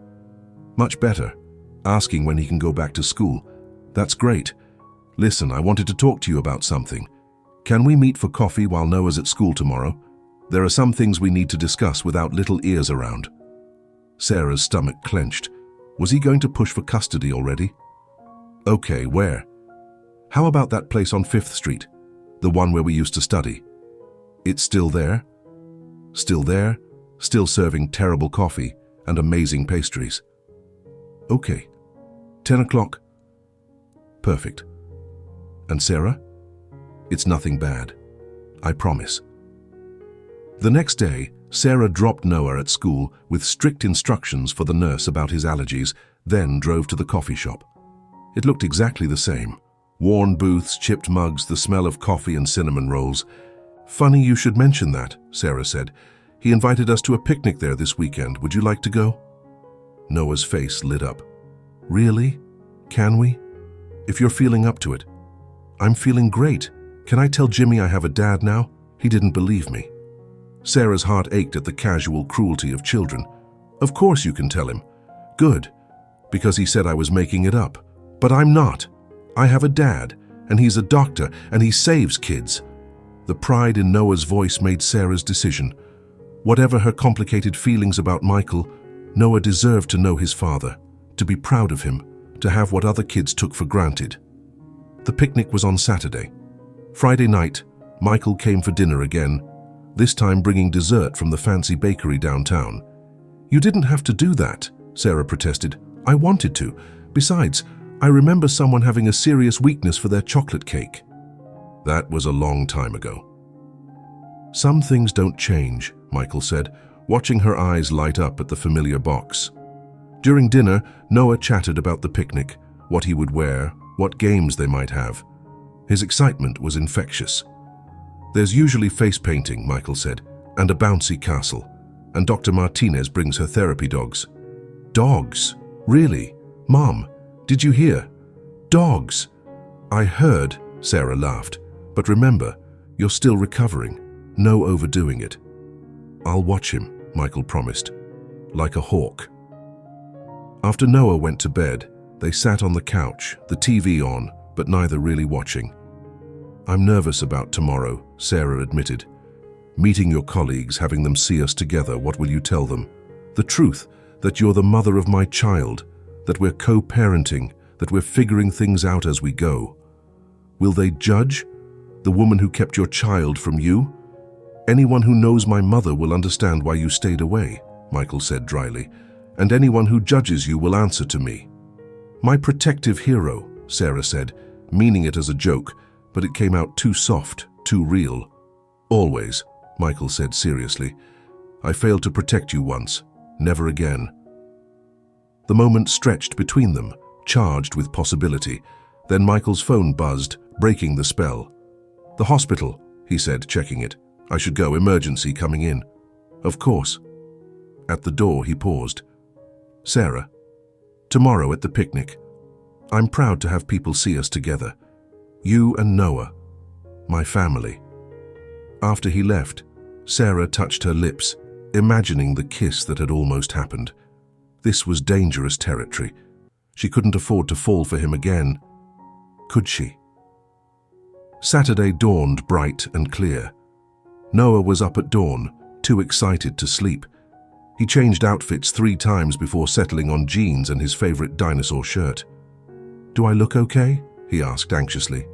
"Much better. Asking when he can go back to school. That's great. Listen, I wanted to talk to you about something. Can we meet for coffee while Noah's at school tomorrow? There are some things we need to discuss without little ears around." Sarah's stomach clenched. Was he going to push for custody already? "Okay, where?" "How about that place on 5th Street? The one where we used to study?" "It's still there?" "Still there, still serving terrible coffee and amazing pastries." "Okay. 10 o'clock. Perfect. And Sarah? It's nothing bad. I promise." The next day, Sarah dropped Noah at school with strict instructions for the nurse about his allergies, then drove to the coffee shop. It looked exactly the same. Worn booths, chipped mugs, the smell of coffee and cinnamon rolls. "Funny you should mention that," Sarah said. "He invited us to a picnic there this weekend. Would you like to go?" Noah's face lit up. "Really? Can we? If you're feeling up to it." "I'm feeling great. Can I tell Jimmy I have a dad now? He didn't believe me." Sarah's heart ached at the casual cruelty of children. "Of course you can tell him." "Good. Because he said I was making it up. But I'm not. I have a dad, and he's a doctor, and he saves kids." The pride in Noah's voice made Sarah's decision. Whatever her complicated feelings about Michael, Noah deserved to know his father, to be proud of him, to have what other kids took for granted. The picnic was on Saturday. Friday night, Michael came for dinner again, this time bringing dessert from the fancy bakery downtown. "You didn't have to do that," Sarah protested. "I wanted to. Besides, I remember someone having a serious weakness for their chocolate cake." "That was a long time ago." "Some things don't change," Michael said, watching her eyes light up at the familiar box. During dinner, Noah chatted about the picnic, what he would wear, what games they might have. His excitement was infectious. "There's usually face painting," Michael said, "and a bouncy castle. And Dr. Martinez brings her therapy dogs." "Dogs? Really? Mom, did you hear? Dogs?" "I heard," Sarah laughed. "But remember, you're still recovering. No overdoing it." "I'll watch him," Michael promised, like a hawk. After Noah went to bed, they sat on the couch, the TV on, but neither really watching. "I'm nervous about tomorrow," Sarah admitted. "Meeting your colleagues, having them see us together, what will you tell them? The truth, that you're the mother of my child, that we're co-parenting, that we're figuring things out as we go. Will they judge? The woman who kept your child from you? Anyone who knows my mother will understand why you stayed away," Michael said dryly. "And anyone who judges you will answer to me." "My protective hero," Sarah said, meaning it as a joke, but it came out too soft, too real. "Always," Michael said seriously. "I failed to protect you once. Never again." The moment stretched between them, charged with possibility. Then Michael's phone buzzed, breaking the spell. "The hospital," he said, checking it. "I should go, emergency coming in." "Of course." At the door, he paused. "Sarah, tomorrow at the picnic. I'm proud to have people see us together. You and Noah, my family." After he left, Sarah touched her lips, imagining the kiss that had almost happened. This was dangerous territory. She couldn't afford to fall for him again. Could she? Saturday dawned bright and clear. Noah was up at dawn, too excited to sleep. He changed outfits 3 times before settling on jeans and his favorite dinosaur shirt. "Do I look okay?" he asked anxiously.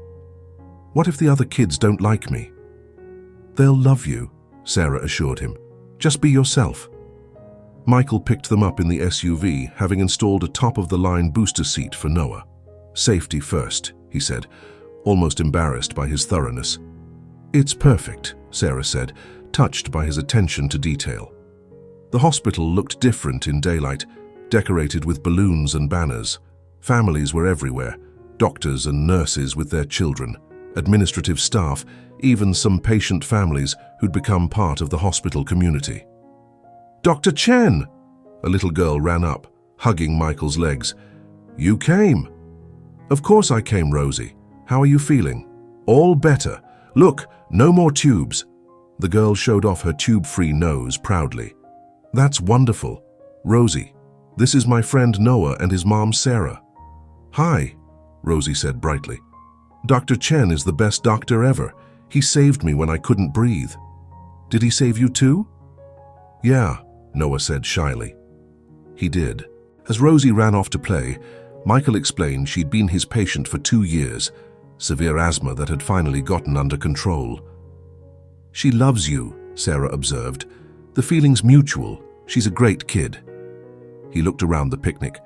"What if the other kids don't like me?" "They'll love you," Sarah assured him. "Just be yourself." Michael picked them up in the SUV, having installed a top-of-the-line booster seat for Noah. "Safety first," he said, almost embarrassed by his thoroughness. "It's perfect," Sarah said, touched by his attention to detail. The hospital looked different in daylight, decorated with balloons and banners. Families were everywhere, doctors and nurses with their children, administrative staff, even some patient families who'd become part of the hospital community. "Dr. Chen!" A little girl ran up, hugging Michael's legs. "You came." "Of course I came, Rosie. How are you feeling?" "All better. Look, no more tubes." The girl showed off her tube-free nose proudly. "That's wonderful. Rosie, this is my friend Noah and his mom Sarah." "Hi," Rosie said brightly. "Dr. Chen is the best doctor ever. He saved me when I couldn't breathe." "Did he save you too?" "Yeah," Noah said shyly. He did. As Rosie ran off to play, Michael explained she'd been his patient for 2 years, severe asthma that had finally gotten under control. "She loves you," Sarah observed. "The feeling's mutual. She's a great kid." He looked around the picnic.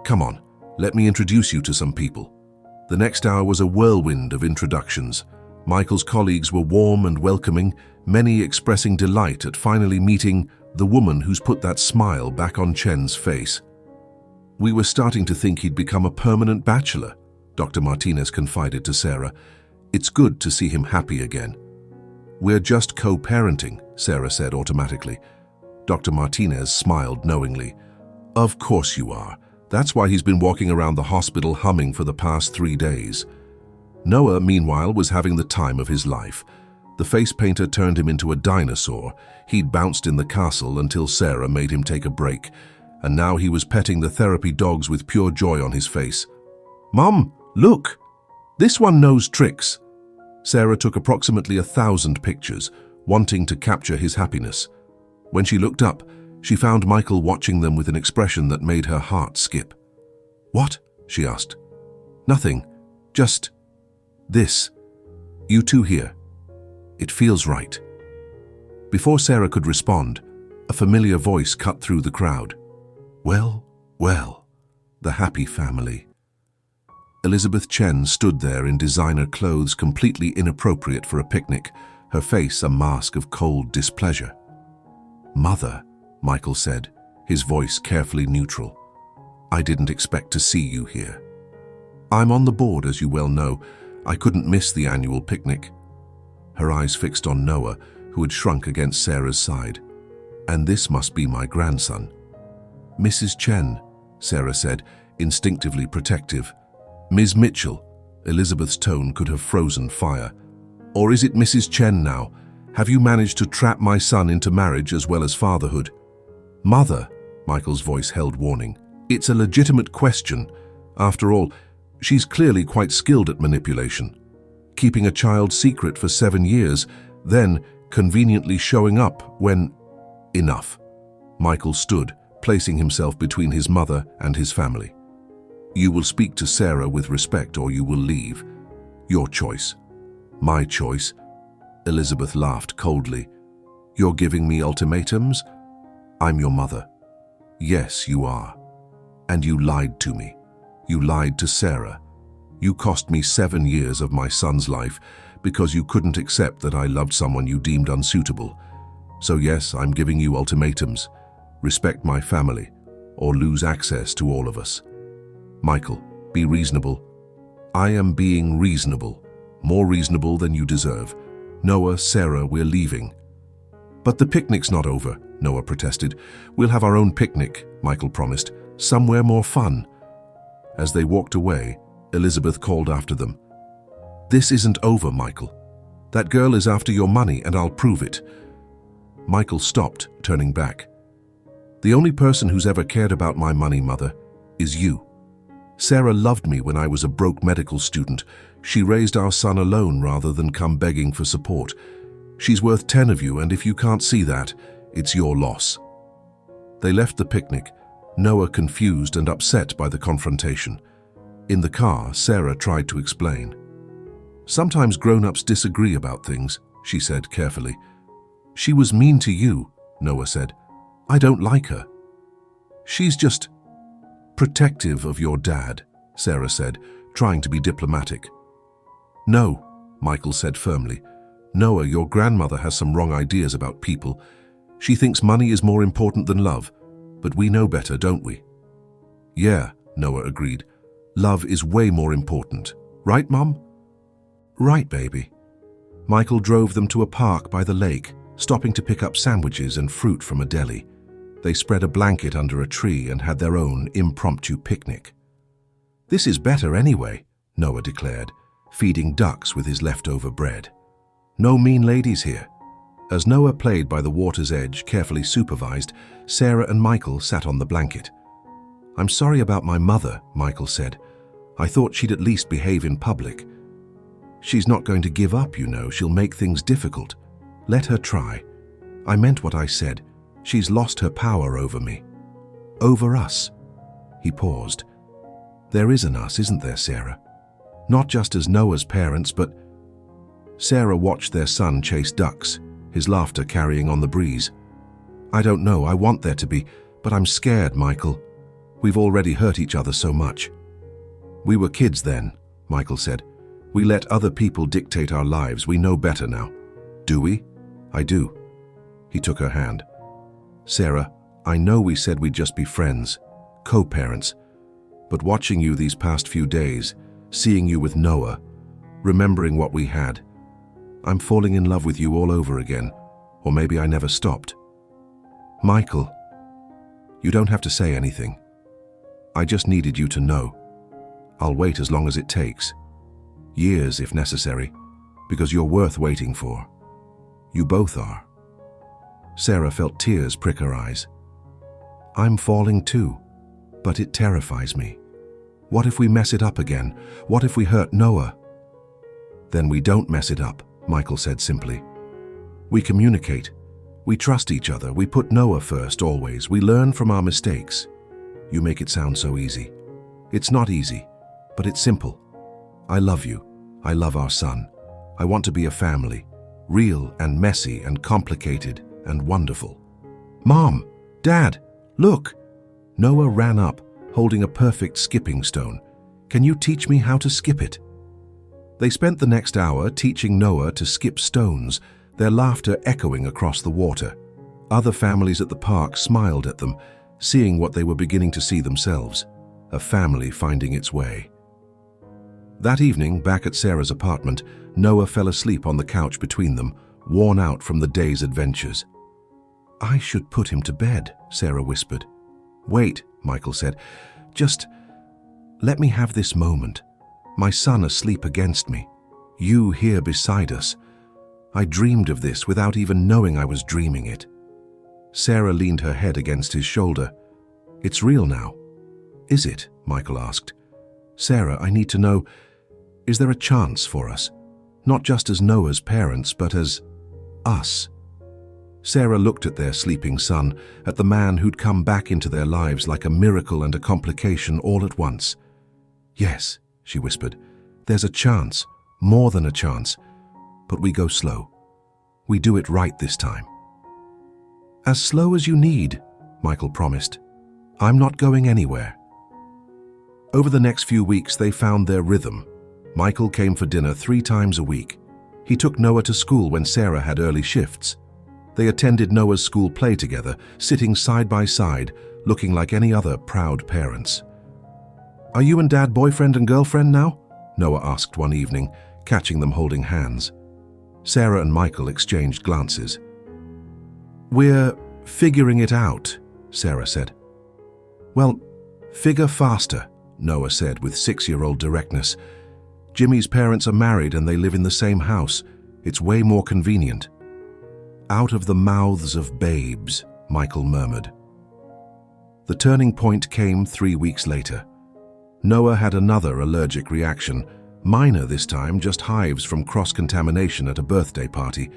"Come on, let me introduce you to some people." The next hour was a whirlwind of introductions. Michael's colleagues were warm and welcoming, many expressing delight at finally meeting the woman who's put that smile back on Chen's face. "We were starting to think he'd become a permanent bachelor," Dr. Martinez confided to Sarah. "It's good to see him happy again." "We're just co-parenting," Sarah said automatically. Dr. Martinez smiled knowingly. "Of course you are. That's why he's been walking around the hospital humming for the past 3 days." Noah, meanwhile, was having the time of his life. The face painter turned him into a dinosaur. He'd bounced in the castle until Sarah made him take a break, and now he was petting the therapy dogs with pure joy on his face. "Mom, look! This one knows tricks." Sarah took approximately 1,000 pictures, wanting to capture his happiness. When she looked up, she found Michael watching them with an expression that made her heart skip. "What?" she asked. "Nothing. Just this. You two here. It feels right." Before Sarah could respond, a familiar voice cut through the crowd. "Well, well, the happy family." Elizabeth Chen stood there in designer clothes completely inappropriate for a picnic, her face a mask of cold displeasure. "Mother," Michael said, his voice carefully neutral. "I didn't expect to see you here. I'm on the board, as you well know. I couldn't miss the annual picnic." Her eyes fixed on Noah, who had shrunk against Sarah's side. "And this must be my grandson." "Mrs. Chen," Sarah said, instinctively protective. "Ms. Mitchell," Elizabeth's tone could have frozen fire. "Or is it Mrs. Chen now? Have you managed to trap my son into marriage as well as fatherhood?" "Mother," Michael's voice held warning. "It's a legitimate question. After all, she's clearly quite skilled at manipulation. Keeping a child's secret for 7 years, then conveniently showing up when—" "Enough." Michael stood, placing himself between his mother and his family. "You will speak to Sarah with respect or you will leave. Your choice." "My choice?" Elizabeth laughed coldly. "You're giving me ultimatums? I'm your mother." "Yes, you are. And you lied to me. You lied to Sarah. You cost me 7 years of my son's life because you couldn't accept that I loved someone you deemed unsuitable. So yes, I'm giving you ultimatums. Respect my family, or lose access to all of us. Michael, be reasonable. I am being reasonable, more reasonable than you deserve. Noah, Sarah, we're leaving. But the picnic's not over, Noah protested. We'll have our own picnic, Michael promised, somewhere more fun. As they walked away, Elizabeth called after them. This isn't over, Michael. That girl is after your money and I'll prove it. Michael stopped, turning back. The only person who's ever cared about my money, Mother, is you. Sarah loved me when I was a broke medical student. She raised our son alone rather than come begging for support. She's worth 10 of you, and if you can't see that, it's your loss. They left the picnic, Noah confused and upset by the confrontation. In the car, Sarah tried to explain. Sometimes grown-ups disagree about things, she said carefully. She was mean to you, Noah said. I don't like her. She's just protective of your dad, Sarah said, trying to be diplomatic. No, Michael said firmly. Noah, your grandmother has some wrong ideas about people. She thinks money is more important than love, but we know better, don't we? Yeah, Noah agreed. Love is way more important. Right, Mom? Right, baby. Michael drove them to a park by the lake, stopping to pick up sandwiches and fruit from a deli. They spread a blanket under a tree and had their own impromptu picnic. This is better anyway, Noah declared, feeding ducks with his leftover bread. No mean ladies here. As Noah played by the water's edge, carefully supervised, Sarah and Michael sat on the blanket. I'm sorry about my mother, Michael said. I thought she'd at least behave in public. She's not going to give up, you know. She'll make things difficult. Let her try. I meant what I said. She's lost her power over me. Over us. He paused. There is an us, isn't there, Sarah? Not just as Noah's parents, but... Sarah watched their son chase ducks, his laughter carrying on the breeze. I don't know, I want there to be, but I'm scared, Michael. We've already hurt each other so much. We were kids then, Michael said. We let other people dictate our lives. We know better now. Do we? I do. He took her hand. Sarah, I know we said we'd just be friends, co-parents, but watching you these past few days, seeing you with Noah, remembering what we had, I'm falling in love with you all over again, or maybe I never stopped. Michael, you don't have to say anything. I just needed you to know. I'll wait as long as it takes. Years if necessary, because you're worth waiting for. You both are. Sarah felt tears prick her eyes. I'm falling too, but it terrifies me. What if we mess it up again? What if we hurt Noah? Then we don't mess it up, Michael said simply. We communicate. We trust each other. We put Noah first always. We learn from our mistakes. You make it sound so easy. It's not easy, but it's simple. I love you. I love our son. I want to be a family, real and messy and complicated and wonderful. Mom, Dad, look! Noah ran up, holding a perfect skipping stone. Can you teach me how to skip it? They spent the next hour teaching Noah to skip stones, their laughter echoing across the water. Other families at the park smiled at them, seeing what they were beginning to see themselves, a family finding its way. That evening, back at Sarah's apartment, Noah fell asleep on the couch between them, worn out from the day's adventures. I should put him to bed, Sarah whispered. Wait, Michael said. Just let me have this moment. My son asleep against me. You here beside us. I dreamed of this without even knowing I was dreaming it. Sarah leaned her head against his shoulder. It's real now. Is it? Michael asked. Sarah, I need to know, is there a chance for us? Not just as Noah's parents, but as us. Sarah looked at their sleeping son, at the man who'd come back into their lives like a miracle and a complication all at once. Yes, she whispered, there's a chance, more than a chance, but we go slow. We do it right this time. As slow as you need, Michael promised. I'm not going anywhere. Over the next few weeks, they found their rhythm. Michael came for dinner 3 times a week. He took Noah to school when Sarah had early shifts. They attended Noah's school play together, sitting side by side, looking like any other proud parents. Are you and Dad boyfriend and girlfriend now? Noah asked one evening, catching them holding hands. Sarah and Michael exchanged glances. "We're figuring it out," Sarah said. "Well, figure faster," Noah said with 6-year-old directness. "Jimmy's parents are married and they live in the same house. It's way more convenient." "Out of the mouths of babes," Michael murmured. The turning point came 3 weeks later. Noah had another allergic reaction, minor this time, just hives from cross-contamination at a birthday party.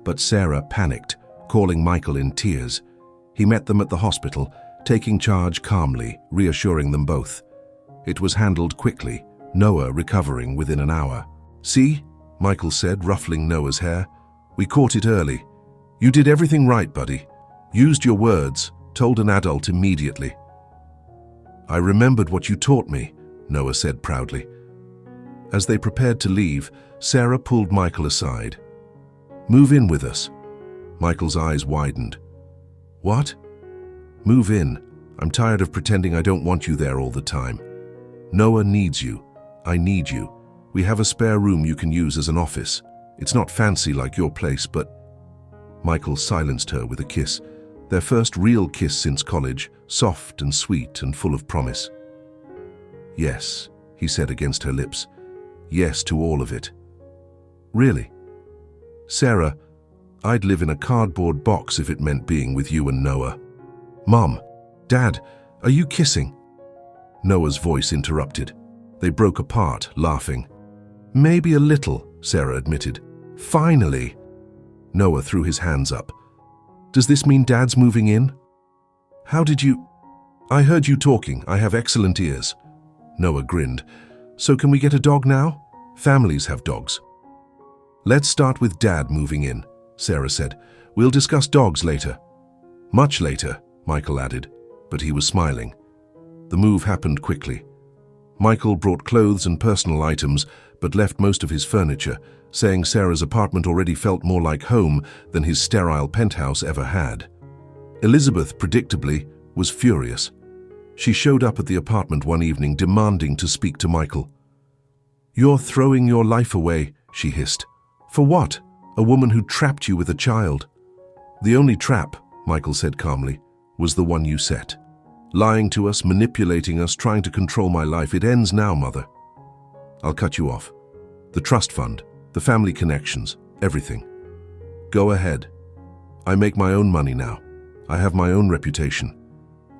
But Sarah panicked, calling Michael in tears. He met them at the hospital, taking charge calmly, reassuring them both. It was handled quickly, Noah recovering within an hour. "See," Michael said, ruffling Noah's hair. "We caught it early. You did everything right, buddy. Used your words, told an adult immediately." "I remembered what you taught me," Noah said proudly. As they prepared to leave, Sarah pulled Michael aside. "Move in with us." Michael's eyes widened. "What?" "Move in. I'm tired of pretending I don't want you there all the time. Noah needs you. I need you. We have a spare room you can use as an office. It's not fancy like your place, but—" Michael silenced her with a kiss, their first real kiss since college, soft and sweet and full of promise. "Yes," he said against her lips. "Yes to all of it." "Really?" "Sarah, I'd live in a cardboard box if it meant being with you and Noah." "Mom, Dad, are you kissing?" Noah's voice interrupted. They broke apart, laughing. "Maybe a little," Sarah admitted. "Finally!" Noah threw his hands up. "Does this mean Dad's moving in?" "How did you—" "I heard you talking. I have excellent ears." Noah grinned. "So can we get a dog now? Families have dogs." "Let's start with Dad moving in," Sarah said. "We'll discuss dogs later." "Much later," Michael added, but he was smiling. The move happened quickly. Michael brought clothes and personal items, but left most of his furniture, saying Sarah's apartment already felt more like home than his sterile penthouse ever had. Elizabeth, predictably, was furious. She showed up at the apartment one evening demanding to speak to Michael. "You're throwing your life away," she hissed. "For what? A woman who trapped you with a child." "The only trap," Michael said calmly, "was the one you set. Lying to us, manipulating us, trying to control my life. It ends now, Mother." "I'll cut you off. The trust fund, the family connections, everything. Go ahead. I make my own money now. I have my own reputation.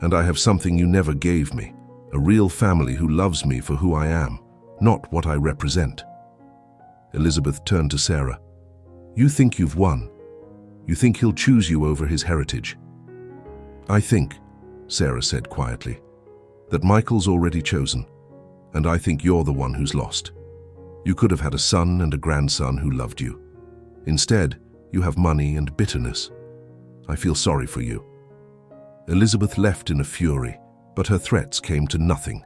And I have something you never gave me, a real family who loves me for who I am, not what I represent." Elizabeth turned to Sarah. "You think you've won. You think he'll choose you over his heritage." "I think," Sarah said quietly, "that Michael's already chosen, and I think you're the one who's lost. You could have had a son and a grandson who loved you. Instead, you have money and bitterness. I feel sorry for you." Elizabeth left in a fury, but her threats came to nothing.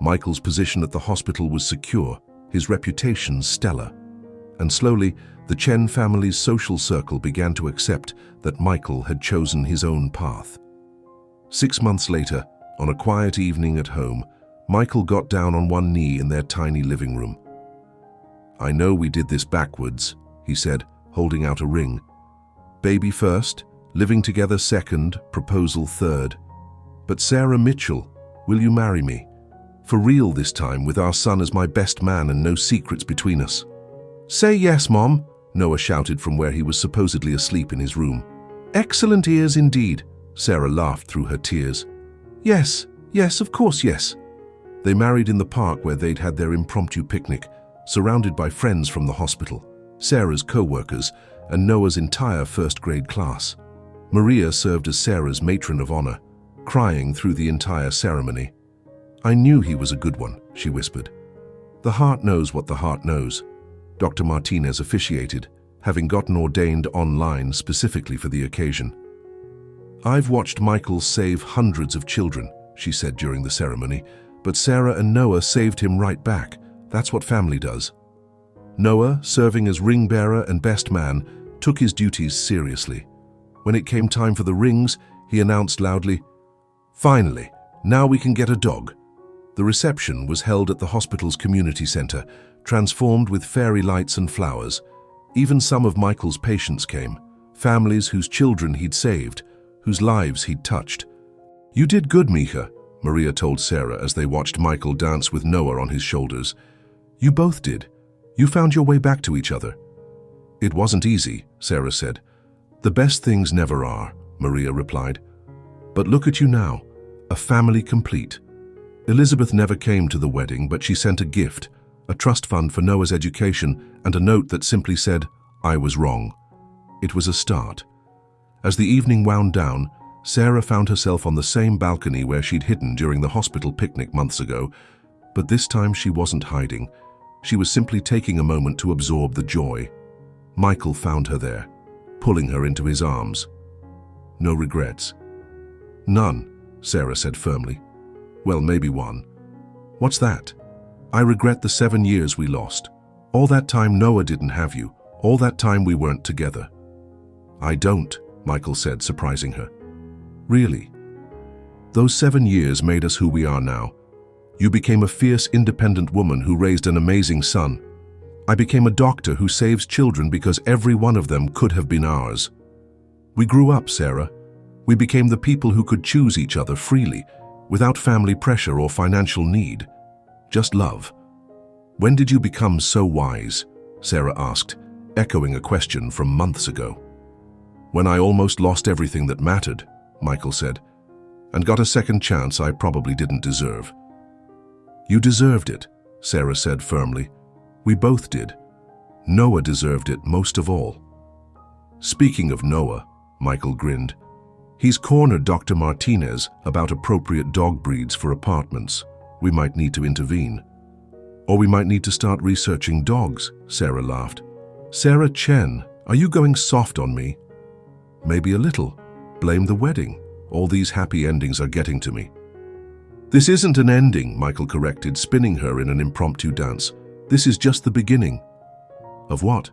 Michael's position at the hospital was secure, his reputation stellar. And slowly, the Chen family's social circle began to accept that Michael had chosen his own path. 6 months later, on a quiet evening at home, Michael got down on one knee in their tiny living room. "I know we did this backwards," he said, holding out a ring. "Baby first, living together second, proposal third. But Sarah Mitchell, will you marry me? For real this time, with our son as my best man and no secrets between us." "Say yes, Mom," Noah shouted from where he was supposedly asleep in his room. "Excellent ears indeed," Sarah laughed through her tears. "Yes, yes, of course, yes." They married in the park where they'd had their impromptu picnic, surrounded by friends from the hospital, Sarah's co-workers, and Noah's entire first-grade class. Maria served as Sarah's matron of honor, crying through the entire ceremony. "I knew he was a good one," she whispered. "The heart knows what the heart knows." Dr. Martinez officiated, having gotten ordained online specifically for the occasion. "I've watched Michael save hundreds of children," she said during the ceremony, "but Sarah and Noah saved him right back. That's what family does." Noah, serving as ring bearer and best man, took his duties seriously. When it came time for the rings, he announced loudly, "Finally, now we can get a dog." The reception was held at the hospital's community center, transformed with fairy lights and flowers. Even some of Michael's patients came, families whose children he'd saved, whose lives he'd touched. "You did good, Mija," Maria told Sarah as they watched Michael dance with Noah on his shoulders. "You both did. You found your way back to each other." "It wasn't easy," Sarah said. "The best things never are," Maria replied. "But look at you now, a family complete." Elizabeth never came to the wedding, but she sent a gift, a trust fund for Noah's education, and a note that simply said, "I was wrong." It was a start. As the evening wound down, Sarah found herself on the same balcony where she'd hidden during the hospital picnic months ago, but this time she wasn't hiding. She was simply taking a moment to absorb the joy. Michael found her there, pulling her into his arms. "No regrets?" "None," Sarah said firmly. "Well, maybe one." "What's that?" "I regret the 7 years we lost. All that time Noah didn't have you. All that time we weren't together." "I don't," Michael said, surprising her. "Really? Those 7 years made us who we are now. You became a fierce, independent woman who raised an amazing son. I became a doctor who saves children because every one of them could have been ours. We grew up, Sarah. We became the people who could choose each other freely, without family pressure or financial need. Just love." "When did you become so wise?" Sarah asked, echoing a question from months ago. "When I almost lost everything that mattered," Michael said, "and got a second chance I probably didn't deserve." "You deserved it," Sarah said firmly. "We both did. Noah deserved it most of all." "Speaking of Noah," Michael grinned, "he's cornered Dr. Martinez about appropriate dog breeds for apartments. We might need to intervene." "Or we might need to start researching dogs," Sarah laughed. "Sarah Chen, are you going soft on me?" "Maybe a little. Blame the wedding. All these happy endings are getting to me." "This isn't an ending," Michael corrected, spinning her in an impromptu dance. "This is just the beginning." "Of what?"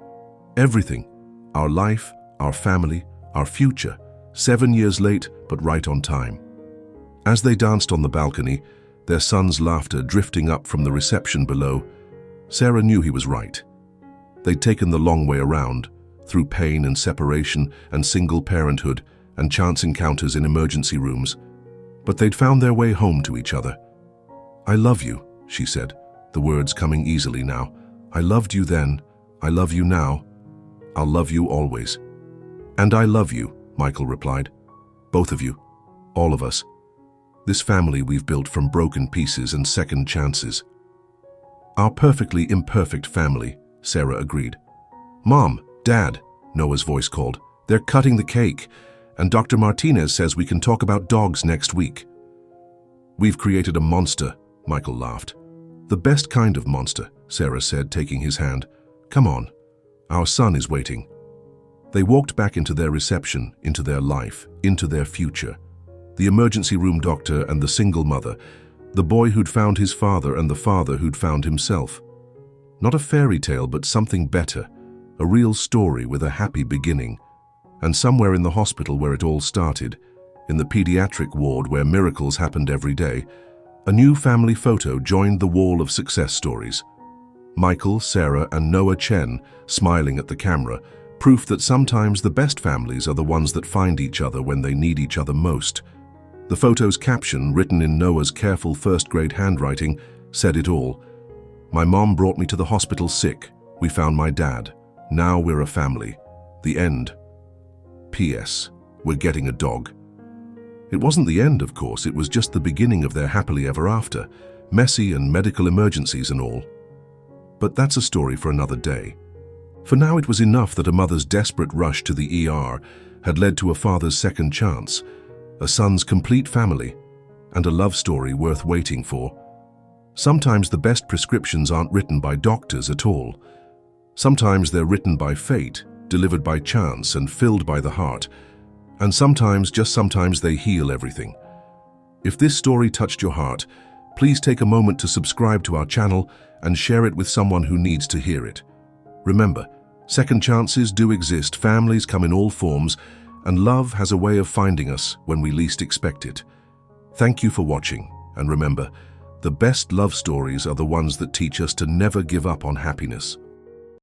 "Everything. Our life, our family, our future. 7 years late, but right on time." As they danced on the balcony, their son's laughter drifting up from the reception below, Sarah knew he was right. They'd taken the long way around, through pain and separation and single parenthood and chance encounters in emergency rooms. But they'd found their way home to each other. "I love you," she said, the words coming easily now. "I loved you then. I love you now. I'll love you always." "And I love you," Michael replied. "Both of you. All of us. This family we've built from broken pieces and second chances." "Our perfectly imperfect family," Sarah agreed. "Mom, Dad," Noah's voice called. "They're cutting the cake, and Dr. Martinez says we can talk about dogs next week." "We've created a monster," Michael laughed. "The best kind of monster," Sarah said, taking his hand. "Come on. Our son is waiting." They walked back into their reception, into their life, into their future. The emergency room doctor and the single mother, the boy who'd found his father and the father who'd found himself. Not a fairy tale, but something better, a real story with a happy beginning. And somewhere in the hospital where it all started, in the pediatric ward where miracles happened every day, a new family photo joined the wall of success stories. Michael, Sarah, and Noah Chen smiling at the camera, proof that sometimes the best families are the ones that find each other when they need each other most. The photo's caption, written in Noah's careful first-grade handwriting, said it all. "My mom brought me to the hospital sick. We found my dad. Now we're a family. The end. P.S. We're getting a dog." It wasn't the end, of course. It was just the beginning of their happily ever after, messy and medical emergencies and all. But that's a story for another day. For now, it was enough that a mother's desperate rush to the ER had led to a father's second chance, a son's complete family, and a love story worth waiting for. Sometimes the best prescriptions aren't written by doctors at all. Sometimes they're written by fate, delivered by chance, and filled by the heart. And sometimes, just sometimes, they heal everything. If this story touched your heart, please take a moment to subscribe to our channel and share it with someone who needs to hear it. Remember, second chances do exist, families come in all forms, and love has a way of finding us when we least expect it. Thank you for watching, and remember, The best love stories are the ones that teach us to never give up on happiness.